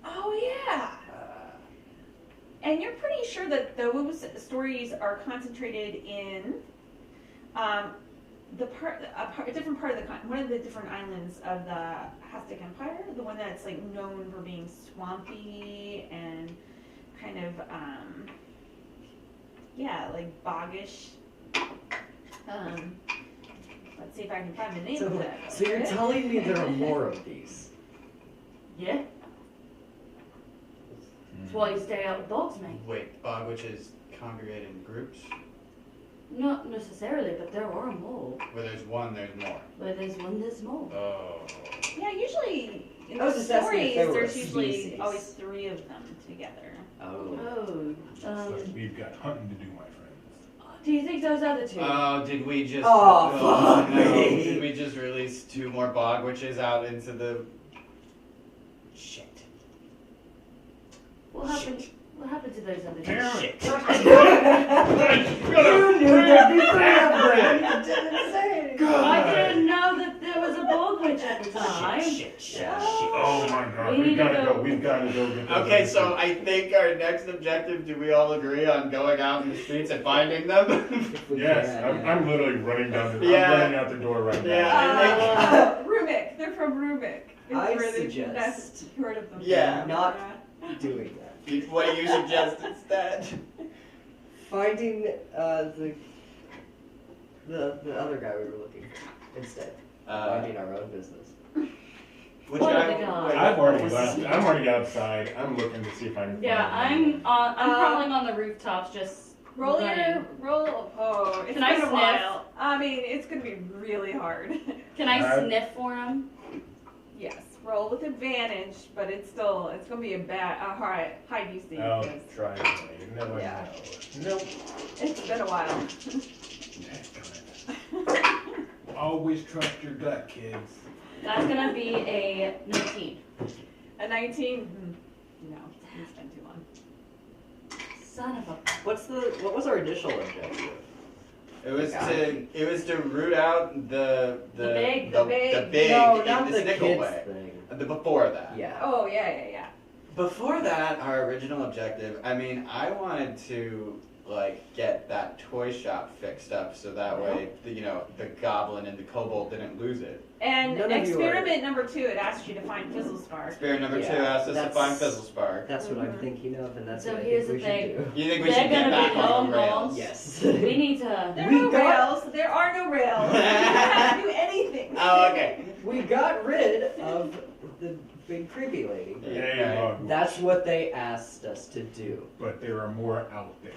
oh yeah. And you're pretty sure that those stories are concentrated in a different part of one of the different islands of the Aztec Empire, the one that's like known for being swampy and kind of like boggish. Let's see if I can find the name of that. So you're telling me there are more of these? Yeah, that's why you stay out with dogs, mate. Wait, bog witches congregate in groups? Not necessarily, but there are more. Where there's one, there's more. Where there's one, there's more. Oh. Yeah, usually in I was the just asking if stories, they were a there's usually species. always 3 of them together. Oh. Oh, So we've got hunting to do, my friends. do you think those other two? Oh, did we just? Oh, fuck no! me. Did we just release 2 more bog witches out into the? Shit. What happened? What happened to those other two? Karen! Shit. You knew that before. You didn't say it. I didn't know that there was a bog witch at the time. Shit. Yeah. Oh my god, We need we've to gotta go. go. We've gotta go get those. Okay, other so two. I think our next objective. Do we all agree on going out in the streets and finding them? Yes, Yeah. I'm literally running down the. Yeah. I'm running out the door right now. Yeah. Rubik. They're from Rubik. It's I where they've suggest best heard of them. Yeah. Not doing that. What do you suggest instead? Finding the other guy we were looking for instead. Minding our own business. Which What guy? other guy? wait, I've what already was left. his I'm name? already outside. I'm looking to see if I can. Yeah, find I'm crawling on the rooftops, just Roll running. roll. Oh, it's Can I been a sniff? while. I mean, it's gonna be really hard. Can I Alright. sniff for him? Yes, roll with advantage, but it's gonna be a high DC. I'll because try it. You never Yeah. know. Nope. It's been a while. Always trust your gut, kids. That's gonna be a 19. A 19? No, it's been too long. Son of a. What was our initial objective? It was to root out the big- the big- No, not the the kids Snickleway. thing. The before that. Yeah. Oh yeah. Before that, our original objective. I mean, I wanted to like get that toy shop fixed up so that way, the goblin and the kobold didn't lose it. And None of you experiment number 2, it asks you to find Fizzle Spark. Spirit number 2 Yeah, asked us to that's- find Fizzlespark. That's what I'm Mhm. thinking of, and that's So what I here's think we the thing. should do. You think we They're should get gonna back be on the long rails? balls. Yes. We need to. There are We no got- rails. There are no rails. You don't have to do anything. Oh, okay. We got rid of the big creepy lady. Yeah, That's what they asked us to do. But there are more out there.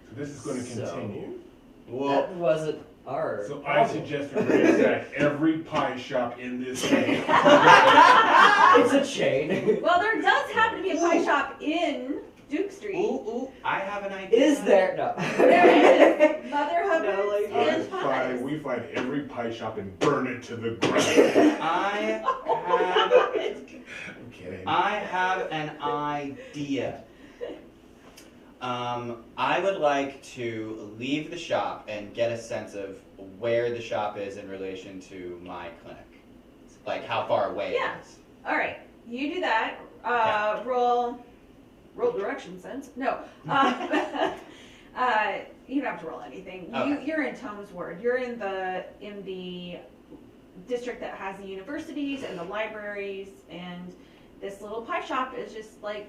So this is going to So- continue. Well, That wasn't our So I problem. suggest we ransack every pie shop in this game. It's a chain. Well, there does happen to be a pie shop in Duke Street. ooh, I have an idea. Is there? No. There is Mother Hubbard's No, like- and pies. We find every pie shop and burn it to the ground. I'm kidding. I have an idea. I would like to leave the shop and get a sense of where the shop is in relation to my clinic. Like how far away Yeah. it is. All right, you do that. Roll direction sense. No. You don't have to roll anything. Okay. You're in Tom's ward. You're in the district that has the universities and the libraries, and this little pie shop is just like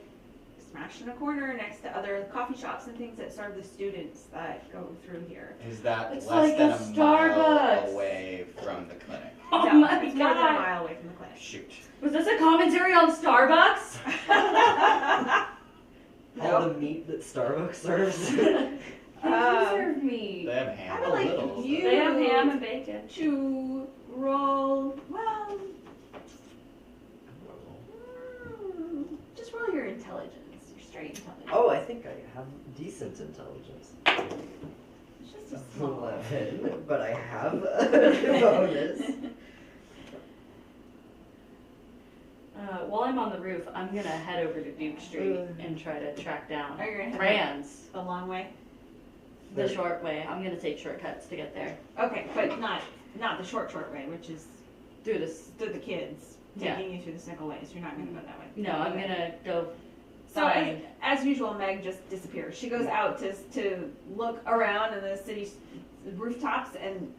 smashed in a corner next to other coffee shops and things that serve the students that go through here. Is that It's less like than a a mile Starbucks. away from the clinic? Oh No, my it's more than a god. mile away from the clinic. Shoot. Was this a commentary on Starbucks? the meat that Starbucks serves? They Um, serve me. They have ham. I would a like little. you They have ham and bacon. to roll, well, just roll your intelligence, your straight intelligence. Oh, I think I have decent intelligence. It's just a small. 11, but I have a bonus. While I'm on the roof, I'm gonna head over to Duke Street and try to track down Are you gonna head Rand's the long way? the short way. I'm gonna take shortcuts to get there Okay, but not the short way, which is through this. through the kids, Yeah. taking you through the Snickleways. You're not gonna go that way. No, I'm gonna go. So find. as usual, Meg just disappears. She goes out to look around in the city's rooftops and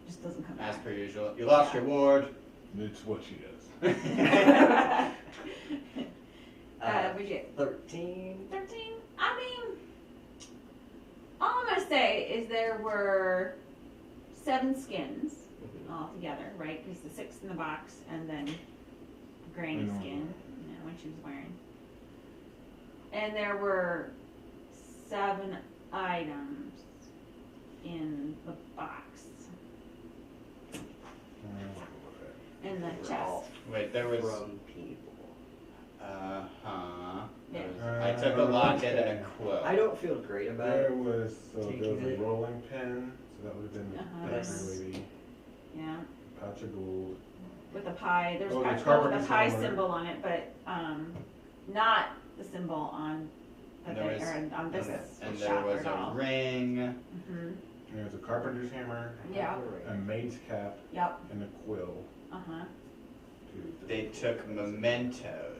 just doesn't come As back. per usual. You lost your ward. It's what she does. Would you 13. 13? I mean, all I'm gonna say is there were 7 skins altogether, right? Because the 6 in the box and then Granny's Mhm. skin, when she was wearing. And there were 7 items in the box, in the We're chest. all Wait, there was. from people. Yeah. I took a locket and a quill. I don't feel great about There it. was Taking a it. rolling pin, so that would have been Uh-huh. the Nice. bakery lady. Yeah, Pouch of gold. with the pie. There's Oh, a the pouch with a carpenter's pie hammer. symbol on it, but not the symbol on the There was- or on this And shop there was at all. a ring. Mm-hmm. There was a carpenter's hammer, Yeah. a maid's cap, Yep. and a quill. Uh-huh. They took mementos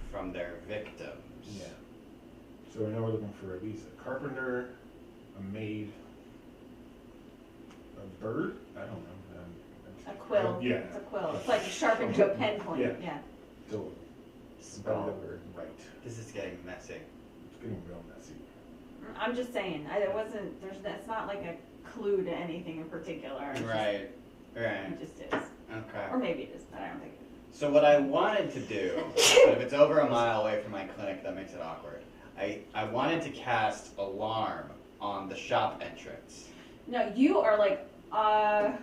from their victims. Yeah. So we know we're looking for at least a carpenter, a maid, a bird. I don't know. A quill. Yeah. It's a quill. It's like sharpened to a pen point. Yeah. Yeah. So Scholar. right. This is getting messy. It's getting real messy. I'm just saying. It wasn't. It's not like a clue to anything in particular. It's just- Right. Right. It just is. Okay. Or maybe it is, but I don't think it So what I wanted to do, but if it's over a mile away from my clinic, that makes it awkward. I wanted to cast alarm on the shop entrance. is. No, you are like on.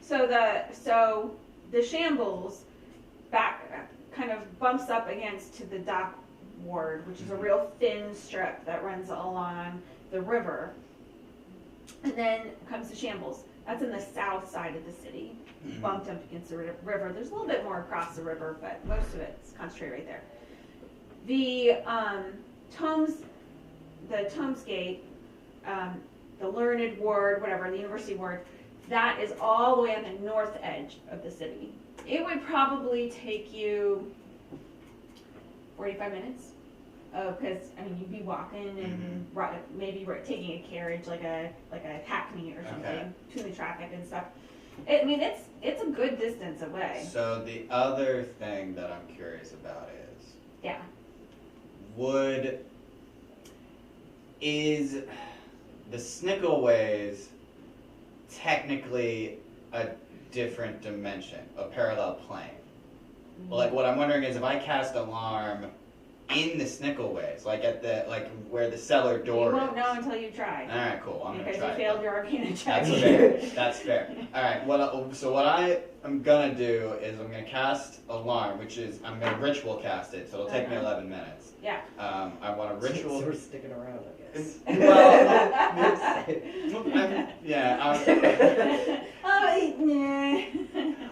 So the shambles back kind of bumps up against to the dock ward, which is a real thin strip that runs along the river. And then comes the shambles. That's in the south side of the city, bumped up against the river. There's a little bit more across the river, but most of it's concentrated right there. The Tomes Gate, the Learned Ward, whatever, the University Ward, that is all the way on the north edge of the city. It would probably take you 45 minutes. Because I mean, you'd be walking and maybe taking a carriage, like a hackney or something, Okay. to the traffic and stuff. I mean, it's a good distance away. So the other thing that I'm curious about is, Yeah. is the Snickleways technically a different dimension, a parallel plane? Well, like what I'm wondering is if I cast alarm in the Snickleways, like where the cellar door You won't is. know until you try. All right, cool. I'm gonna Because try you it failed then. your Arcana check. That's fair. That's fair. All right. So what I am gonna do is I'm gonna cast alarm, which is I'm gonna ritual cast it. So it'll take me 11 minutes. Yeah. I want a ritual. So we're sticking around, I guess.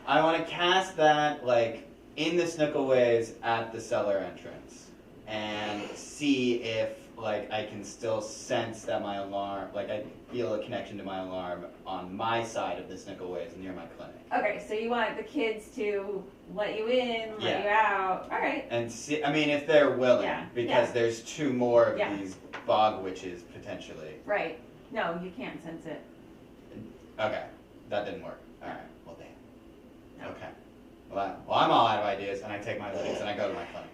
I want to cast that like in the Snickleways at the cellar entrance and see if like I can still sense that my alarm, like I feel a connection to my alarm on my side of the Snickleways near my clinic. Okay, so you want the kids to let you in, let Yeah. you out. All right. And see, I mean, if they're willing, Yeah, because yeah. there's 2 more of Yeah. these bog witches potentially. Right. No, you can't sense it. Okay, that didn't work. All right, well, damn. No. Okay. Well, I'm all out of ideas, and I take my leads and I go to my clinic.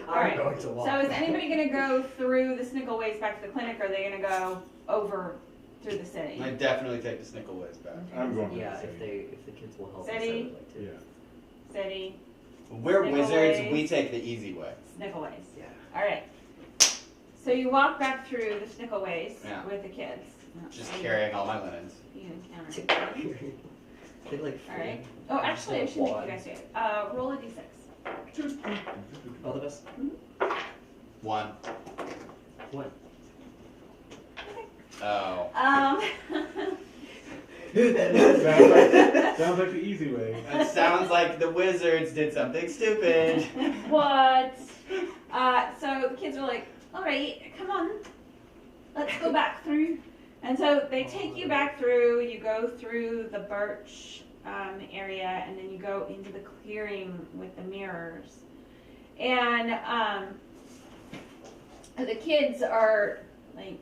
All right. I'm going to walk. So is anybody going to go through the Snickleways back to the clinic, or are they going to go over through the city? I definitely take the Snickleways back. I'm going to Yeah, the if city. the kids will help us, I City? would like to. Yeah. City. We're wizards. Snickleways. We take the easy way. Snickleways. Yeah. All right. So you walk back through the Snickleways Yeah. with the kids. Just And carrying all my linens. You encounter. They like All right. Oh, actually, I should make you guys do it. Roll a d6. Both of us. 1. What? Oh. Sounds like the easy way. It sounds like the wizards did something stupid. What? So the kids are like, all right, come on, let's go back through. And so they take you back through. You go through the birch area, and then you go into the clearing with the mirrors. And the kids are like,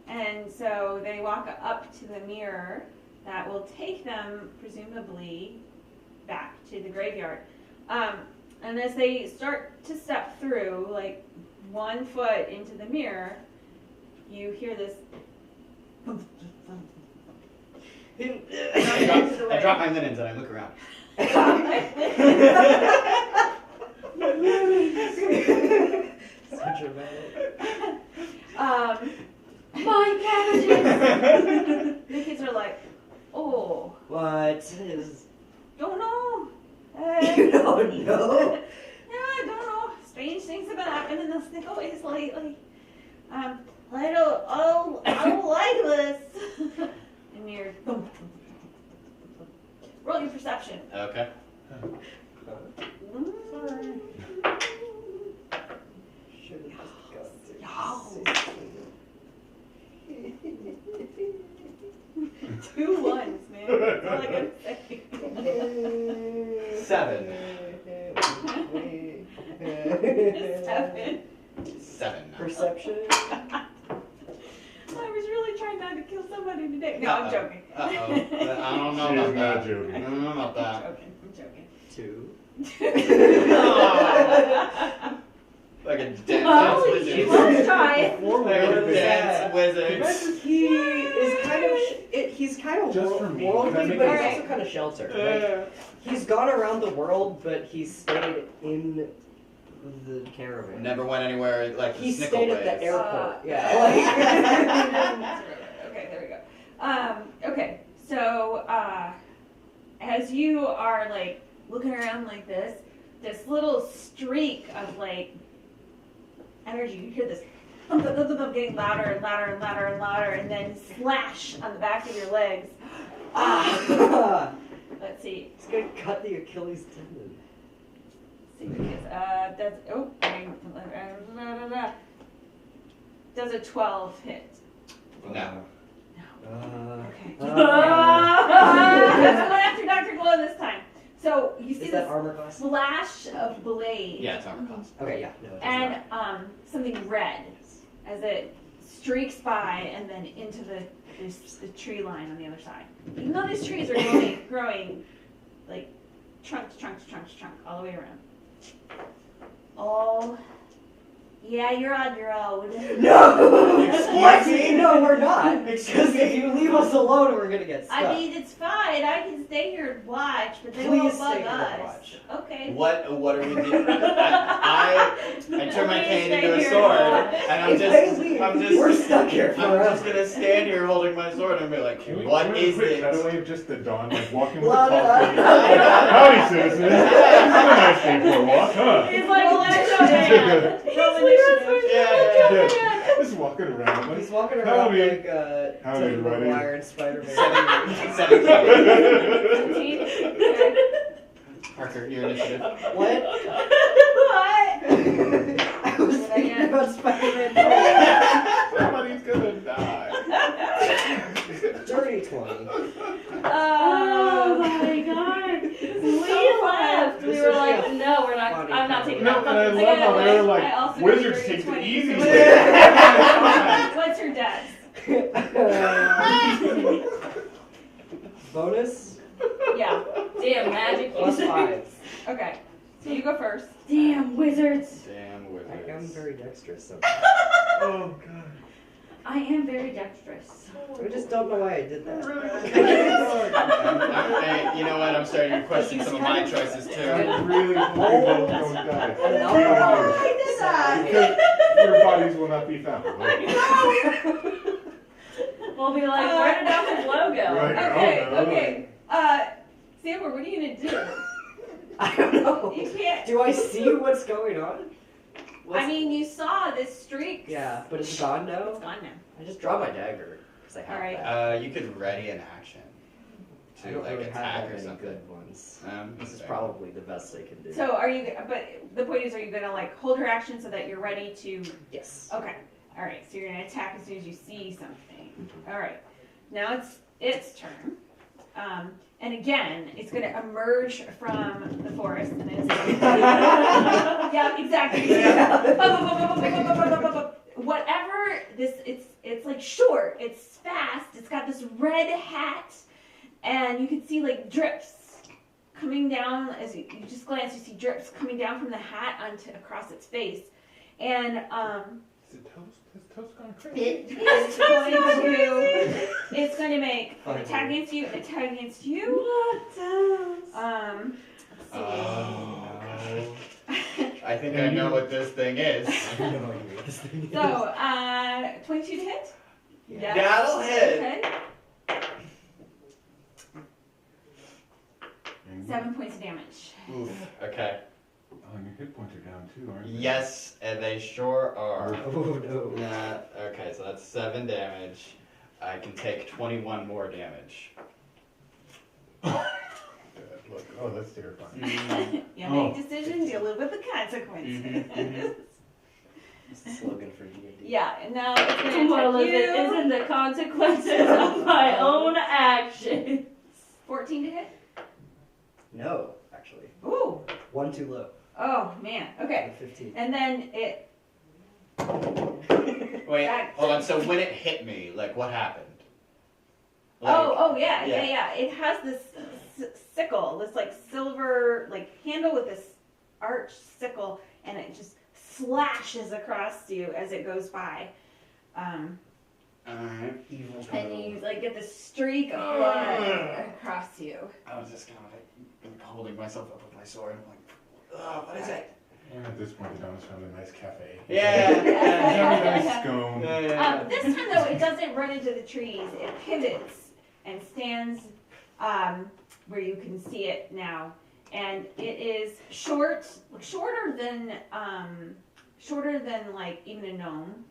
and so they walk up to the mirror that will take them, presumably, back to the graveyard. And as they start to step through, like 1 foot into the mirror, you hear this. I drop my linens and I look around. So dramatic. My cabbages! The kids are like, oh, What is? don't know. You don't know? Yeah, I don't know. Strange things have been happening in the Snickleways lately. I don't like this. And you're roll your perception. Okay. Sorry. Should have just got Two ones, man. That's all I gotta say. 7. 7. 7. Perception. I was really trying not to kill somebody today. No, I'm joking. Uh-oh. I don't know She's about not that. joking. I don't know about I'm that. joking. I'm joking. 2. Like a dance Oh, wizard. you must try it. Like a dance wizard. He is kind of he's kind of Just for me. worldly, Can I make but it- he's Alright. also kind of sheltered. Like, he's gone around the world, but he's stayed in the caravan. Never went anywhere like the He stayed at the Snickleways. airport. Yeah. Okay, there we go. Okay, so as you are like looking around like this little streak of like energy, you hear this thump, thump, thump, thump, thump, getting louder and louder and louder and louder, and then slash on the back of your legs. Let's see. He's gonna cut the Achilles tendon. Does a 12 hit? No. Okay. Uh, Let's go after Dr. Glow this time. So you see Is that this armor class? flash of blade Yeah, it's armor class. Okay, yeah. No, it does and not. something red as it streaks by and then into the tree line on the other side. Even though these trees are growing like trunk all the way around. Oh, yeah, you're on your own. No! Excuse What? me? No, we're not. Excuse Because if you leave us alone, we're gonna get stuck. I mean, it's fine. I can stay here and watch, but they Please won't stay bug here and us. watch. Okay. What are we doing? I turn my Please cane stay into a here sword, and and we're stuck here I'm forever. just gonna stand here holding my sword and be like, Can we what can we is quick it? cutaway of just the dawn, like walking with La, the da, coffee? da. Howdy, citizens. It's a nice day for a walk, huh? It's like, let's show hands. Yeah. Just walking around. Like, He's walking around Howdy. like Howdy, Tobey buddy. Maguire and Spider-Man. 17. Okay. Parker, your initiative. What? What? I was Did I thinking get- about Spider-Man. Somebody's gonna die. Dirty 20. Oh my god. We left. We This were would be like, a no, we're not. funny I'm not taking No, that. and I fucking love how they were I like, also wizards got take the 20. easy So way. What's your dex? Bonus? Yeah. Damn, magic. Plus 5. Okay. So you go first. Damn, wizards. Damn I wizards. am very dexterous so Oh, God. I am very dexterous. I just don't know why I did that. You know what? I'm starting to question some of my choices I too. really hope you both don't die. No. Really do. Why did I? Because your bodies will not be found. Right? We'll be like, where did Dr. Blow go? Right. Okay, Oh, no. okay. Samber, what are you gonna do? I don't know. You can't. Do I see what's going on? I mean, you saw this streak. Yeah, but it's gone now. It's gone now. I just draw my dagger because I have Alright. that. You could ready an action I to don't like really attack have or that many something. good ones. This is fair. probably the best I can do. So are you? But the point is, are you gonna like hold your action so that you're ready to? Yes. Okay. All right. So you're gonna attack as soon as you see something. All right. Now it's its turn. And again, it's going to emerge from the forest, and it's yeah, exactly. Whatever this, it's like short. It's fast. It's got this red hat, and you can see like drips coming down as you just glance. You see drips coming down from the hat onto across its face, and Is it toast? Is toast gone crazy? it's going to make an attack against you, an attack against you. Oh. I think I know what this thing is. So, 22 to hit? Yeah. That'll hit. Okay. 7 points of damage. Oof. Okay. Oh, and your hit points are down too, aren't they? Yes, and they sure are. Oh no. Okay, so that's 7 damage. I can take 21 more damage. Look, oh, that's terrifying. You make decisions, you live with the consequences. That's the slogan for D&D. Yeah, and now it's The going to moral of attack it you. isn't the consequences of my own actions. 14 to hit? No, actually. Ooh. 1 too low. Oh, man. Okay. 15. And then it... Wait, That- hold on. So when it hit me, like what happened? Oh, yeah. yeah. It has this sickle, this like silver like handle with this arched sickle, and it just slashes across you as it goes by. Alright. Evil. And you like get this streak of blood across you. I was just kind of like holding myself up with my sword. I'm like, oh, what is it? And at this point, the Donna's found a nice cafe. Yeah. Have a nice scone. Yeah. This time though, it doesn't run into the trees. It pivots and stands where you can see it now, and it is shorter than like even a gnome,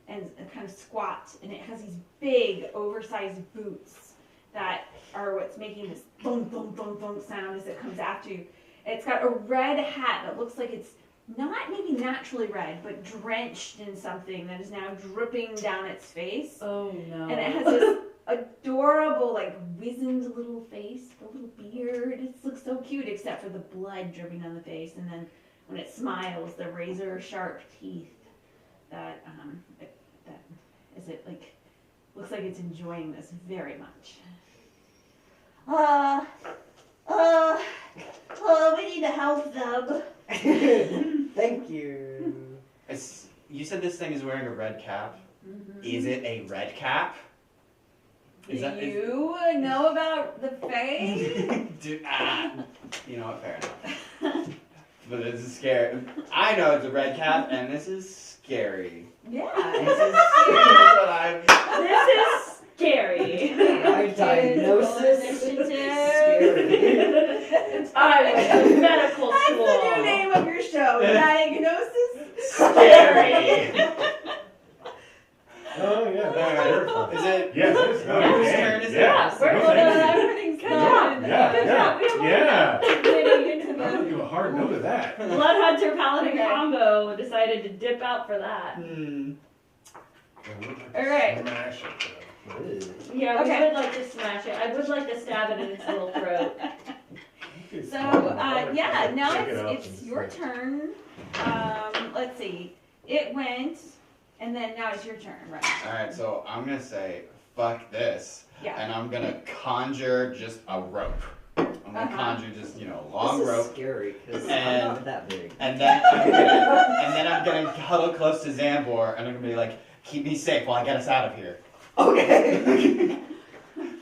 and kind of squat, and it has these big, oversized boots that are what's making this thunk thunk thunk thunk sound as it comes after you. It's got a red hat that looks like it's not maybe naturally red, but drenched in something that is now dripping down its face. Oh no. And it has this adorable, like, wizened little face, the little beard. It looks so cute, except for the blood dripping down the face. And then when it smiles, the razor sharp teeth that looks like it's enjoying this very much. We need to help them. Thank you. You said this thing is wearing a red cap. Mm-hmm. Is it a red cap? Do you know about the Fae? You know what? Fair enough. But this is scary. I know it's a red cap, and this is scary. Yeah. This is what I'm. This is scary. My diagnosis. I'm a medical That's the school. new name of your show. Diagnosis? Scary. Oh, yeah, that's terrifying. Is it? Yes, it is. Whose turn is it? Yeah, we're No, going thank you. Everything's Good good. job. Yeah, Good yeah, job. We have yeah. Getting into I'll the... give a hard no to that. Blood Hunter Paladin Okay. combo decided to dip out for that. All right. Smash it, though. Yeah, Okay. we would like to smash it. I would like to stab it in its little throat. So, yeah, now Check it out it's and your just turn. Let's see. It went, and then now it's your turn, right? Alright, so I'm gonna say, fuck this. Yeah. And I'm gonna conjure just a rope. I'm gonna conjure just, a long This is rope. scary because I'm And- not that big. And then I'm gonna huddle close to Zambor, and I'm gonna be like, keep me safe while I get us out of here. Okay.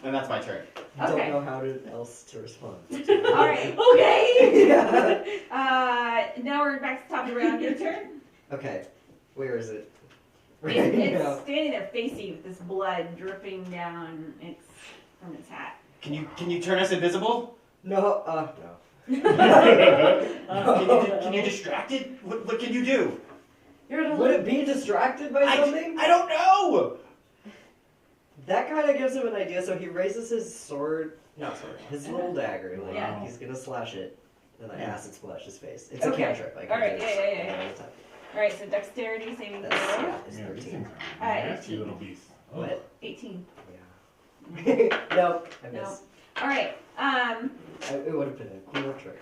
And that's my turn. Don't Okay. know how else to respond. All right. Okay. Yeah. Now we're back to the top of the round. Your turn. Okay. Where is it? It's standing there facing with this blood dripping down from its hat. Can you turn us invisible? No. No. Can you distract it? What can you do? You're gonna Would it be distracted by something? I don't know. That kind of gives him an idea, so he raises his his little dagger, like Yeah. he's gonna slash it, and I acid splash his face. It's Okay. a cantrip. I can All right, do this yeah. all the time. All right. So dexterity saving That's, throw. yeah, it's Yeah, these 13. things are nasty 18. little beasts. Oh. What? 18. Yeah. Nope, I No. missed. All right. It would have been a cool trick.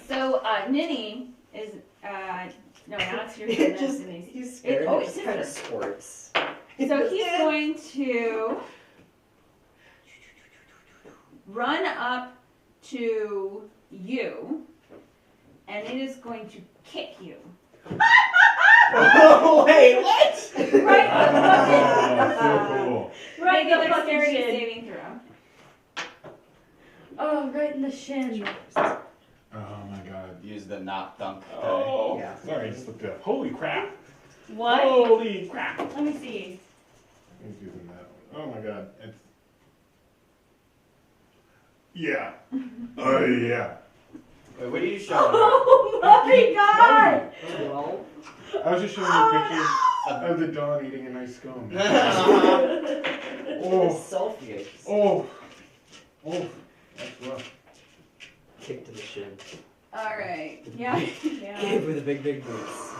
So Ninny is no, now it's your turn. Just, Denise. he's scared. Oh, It it's just his kind of turn. squirts. So he's going to run up to you, and it is going to kick you. Oh, wait, what? Right. Oh, so cool. Right Make in a the fucking dexterity shin. saving throw. Oh, right in the shin. Oh my god. Use the knock dunk. Oh, Yeah. sorry, I just looked up. Holy crap. What? Holy crap. Let me see. He's using that one. Oh my god. It's. Yeah. Oh yeah. Wait, what are you showing? Oh my god! Well, I was just showing you a picture of the dawn eating a nice scone. it's Oh, selfie. oh, oh, that's rough. Kick to the shin. All right. Yeah. Yeah. Kid with the big boots.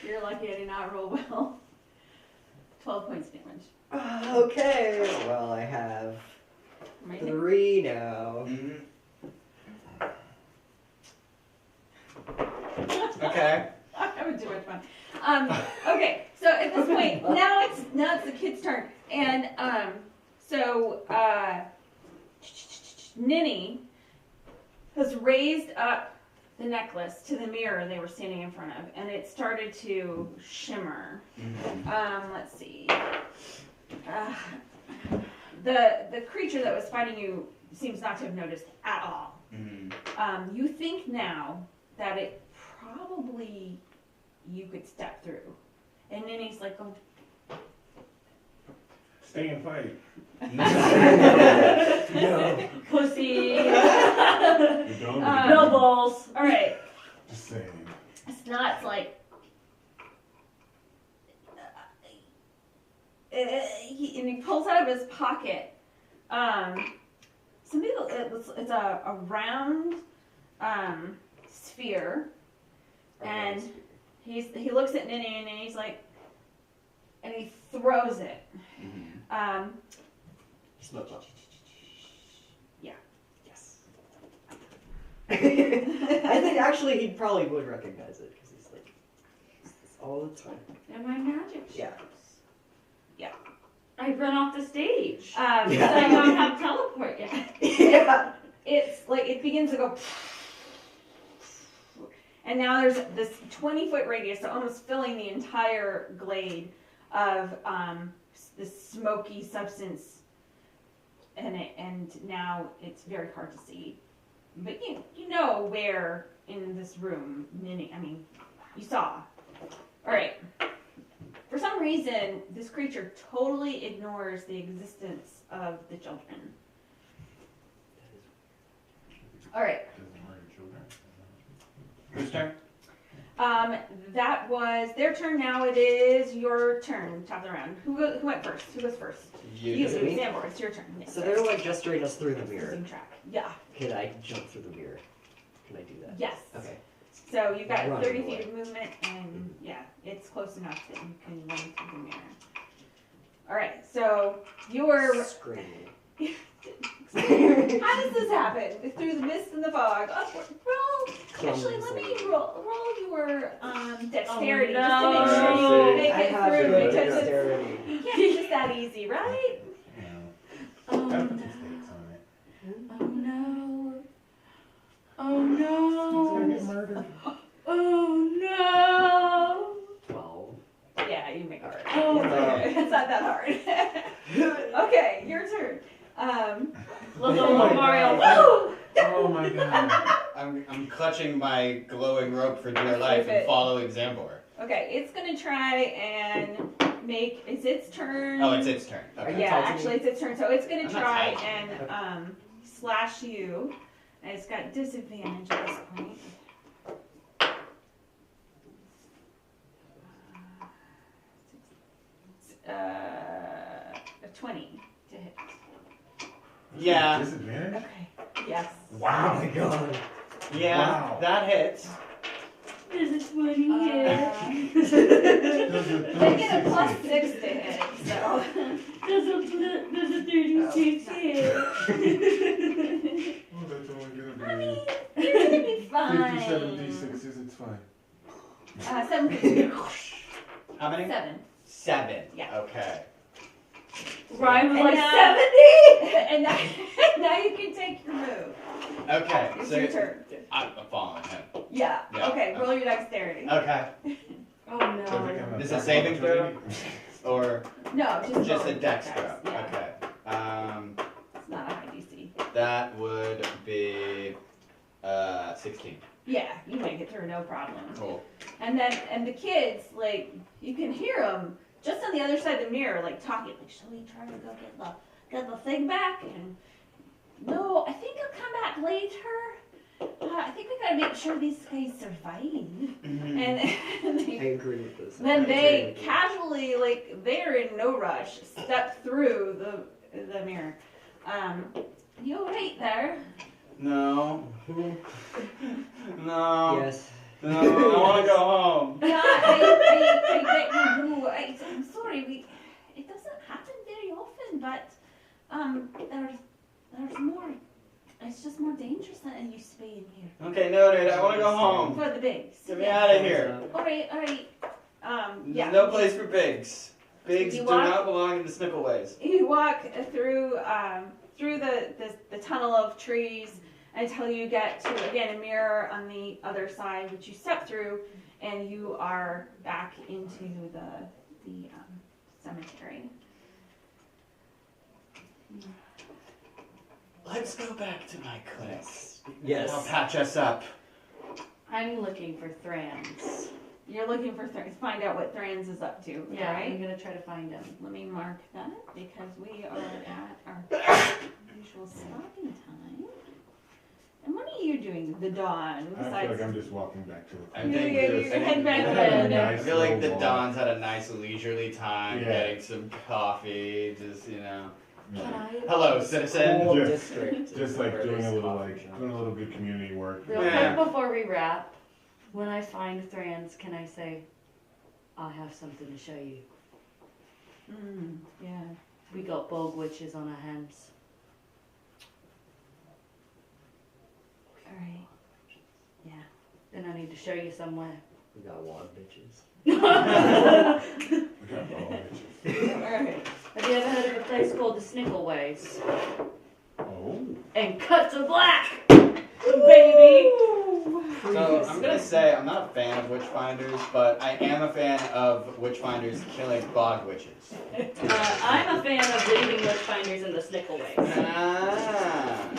You're lucky I did not roll well. 12 points damage. Okay, well I have Amazing. 3 now. Mhm. Okay. I'm having too much fun. Okay, so at this point, now it's the kid's turn, and Ninny has raised up the necklace to the mirror they were standing in front of, and it started to shimmer. Let's see. The creature that was fighting you seems not to have noticed at all. You think now that it probably you could step through. And then he's like, oh. Stay and fight. No. Pussy. You don't. No balls. All right. Just saying. Snot's like, and he pulls out of his pocket it's a round sphere, and he looks at Ninny and he's like, and he throws it. Smoke up. Yeah. Yes. I think actually he probably would recognize it because he's like, it's all the time. And my magic shows. Yeah. I run off the stage. Yeah. So I don't have teleport yet. Yeah. It's like it begins to go, and now there's this 20-foot radius, so almost filling the entire glade of this smoky substance, and now it's very hard to see. But you know where in this room, you saw. All right. For some reason, this creature totally ignores the existence of the children. All right. Doesn't hurt your children. Whose turn? That was their turn. Now it is your turn. Top of the round. Who went first? Who goes first? You, Is it me? Sambor. It's your turn. Yes, So they're like gesturing us through the mirror. losing track. Yeah. Can I jump through the mirror? Can I do that? Yes. Okay. So you've got Running 30 away. feet of movement, and yeah, it's close enough that you can run through the mirror. All right. So you're. Screaming. How does this happen? Through the mist and the fog. Roll. Actually, let me roll your dexterity just to make sure you no. make I it have through good because dexterity. you can't be just that easy, right? Yeah. Gotta put some stakes on it. Oh no. Oh He's gonna no. get murdered. Oh no. 12. Yeah, you make it. It's not that hard. Okay, your turn. Look Oh my at Mario. God. Woo! Oh my god. I'm clutching my glowing rope for dear life and following Zambor. Okay, it's gonna try and make. It's its turn. Oh, it's its turn. Okay. Yeah, Touching actually, it's its turn. So it's gonna I'm not try touching. and slash you, and it's got disadvantage at this point. A 20 to hit. Yeah. Disadvantage? Okay. Yes. Wow. Oh my god. Yeah, Wow. that hits. This is funny here. Does a They get a plus 360. 6 to hit. So. There's a 36 here. Oh, that's only gonna Honey, be you're gonna be fine. 57 d6s, it's fine. 7. How many? 7. 7. Yeah. Okay. Ryan was And like now- 70. And now you can take your move. Okay. It's So your turn. I'm following him. Yeah. Yeah. Okay. Roll your dexterity. Okay. Oh So is it no. kind of Is it a saving throw? Or No, just just roll a dex dex. throw? Yeah. Okay. It's not a high DC. That would be 16. Yeah, you make it through no problem. Cool. And the kids, like, you can hear them just on the other side of the mirror, like talking, like, shall we try to go get the thing back? And no, I think I'll come back later. I think we gotta make sure these guys survive. Mm-hmm. And I they, agree with this. then I they agree with casually, like, they're in no rush, step through the mirror. You alright there? No. you. No. Yes. No. I want to go home. Yeah, I get you. No, I'm sorry. It doesn't happen very often, but there's more. It's just more dangerous than it used to be in here. Okay, noted. I want to go home. For the bigs. Get me out of here. All right. Yeah. There's no place for bigs. Bigs You do want- not belong in the Snickleways. You walk through the tunnel of trees until you get to, again, a mirror on the other side, which you step through, and you are back into the cemetery. Let's go back to my clinic. Yes. I'll patch us up. I'm looking for Thrans. You're looking for find out what Thrans is up to, Yeah, right? I'm gonna try to find him. Let me mark that because we are at our usual stopping time. And what are you doing, the dawn? I feel Besides, like I'm just walking back to the I clinic. think you're there's- heading back to I had a bed. I nice feel like the little walk. Don's had a nice leisurely time Yeah. getting some coffee, just, you know. Yeah. Hello, citizen. Whole Just- district. Just is like where doing this a little coffee like shop. doing a little good community work. Real Yeah. quick before we wrap, when I find Thrans, can I say, I have something to show you. yeah. We got bog witches on our hands. All right. Yeah. Then I need to show you somewhere. We got wad bitches. We got all bitches. All right. Have you ever heard of a place called the Snickleways? Oh. And cut to black! Baby. So I'm gonna say I'm not a fan of witchfinders, but I am a fan of witchfinders killing bog witches. I'm a fan of leaving witchfinders in the Snickleways. Ah,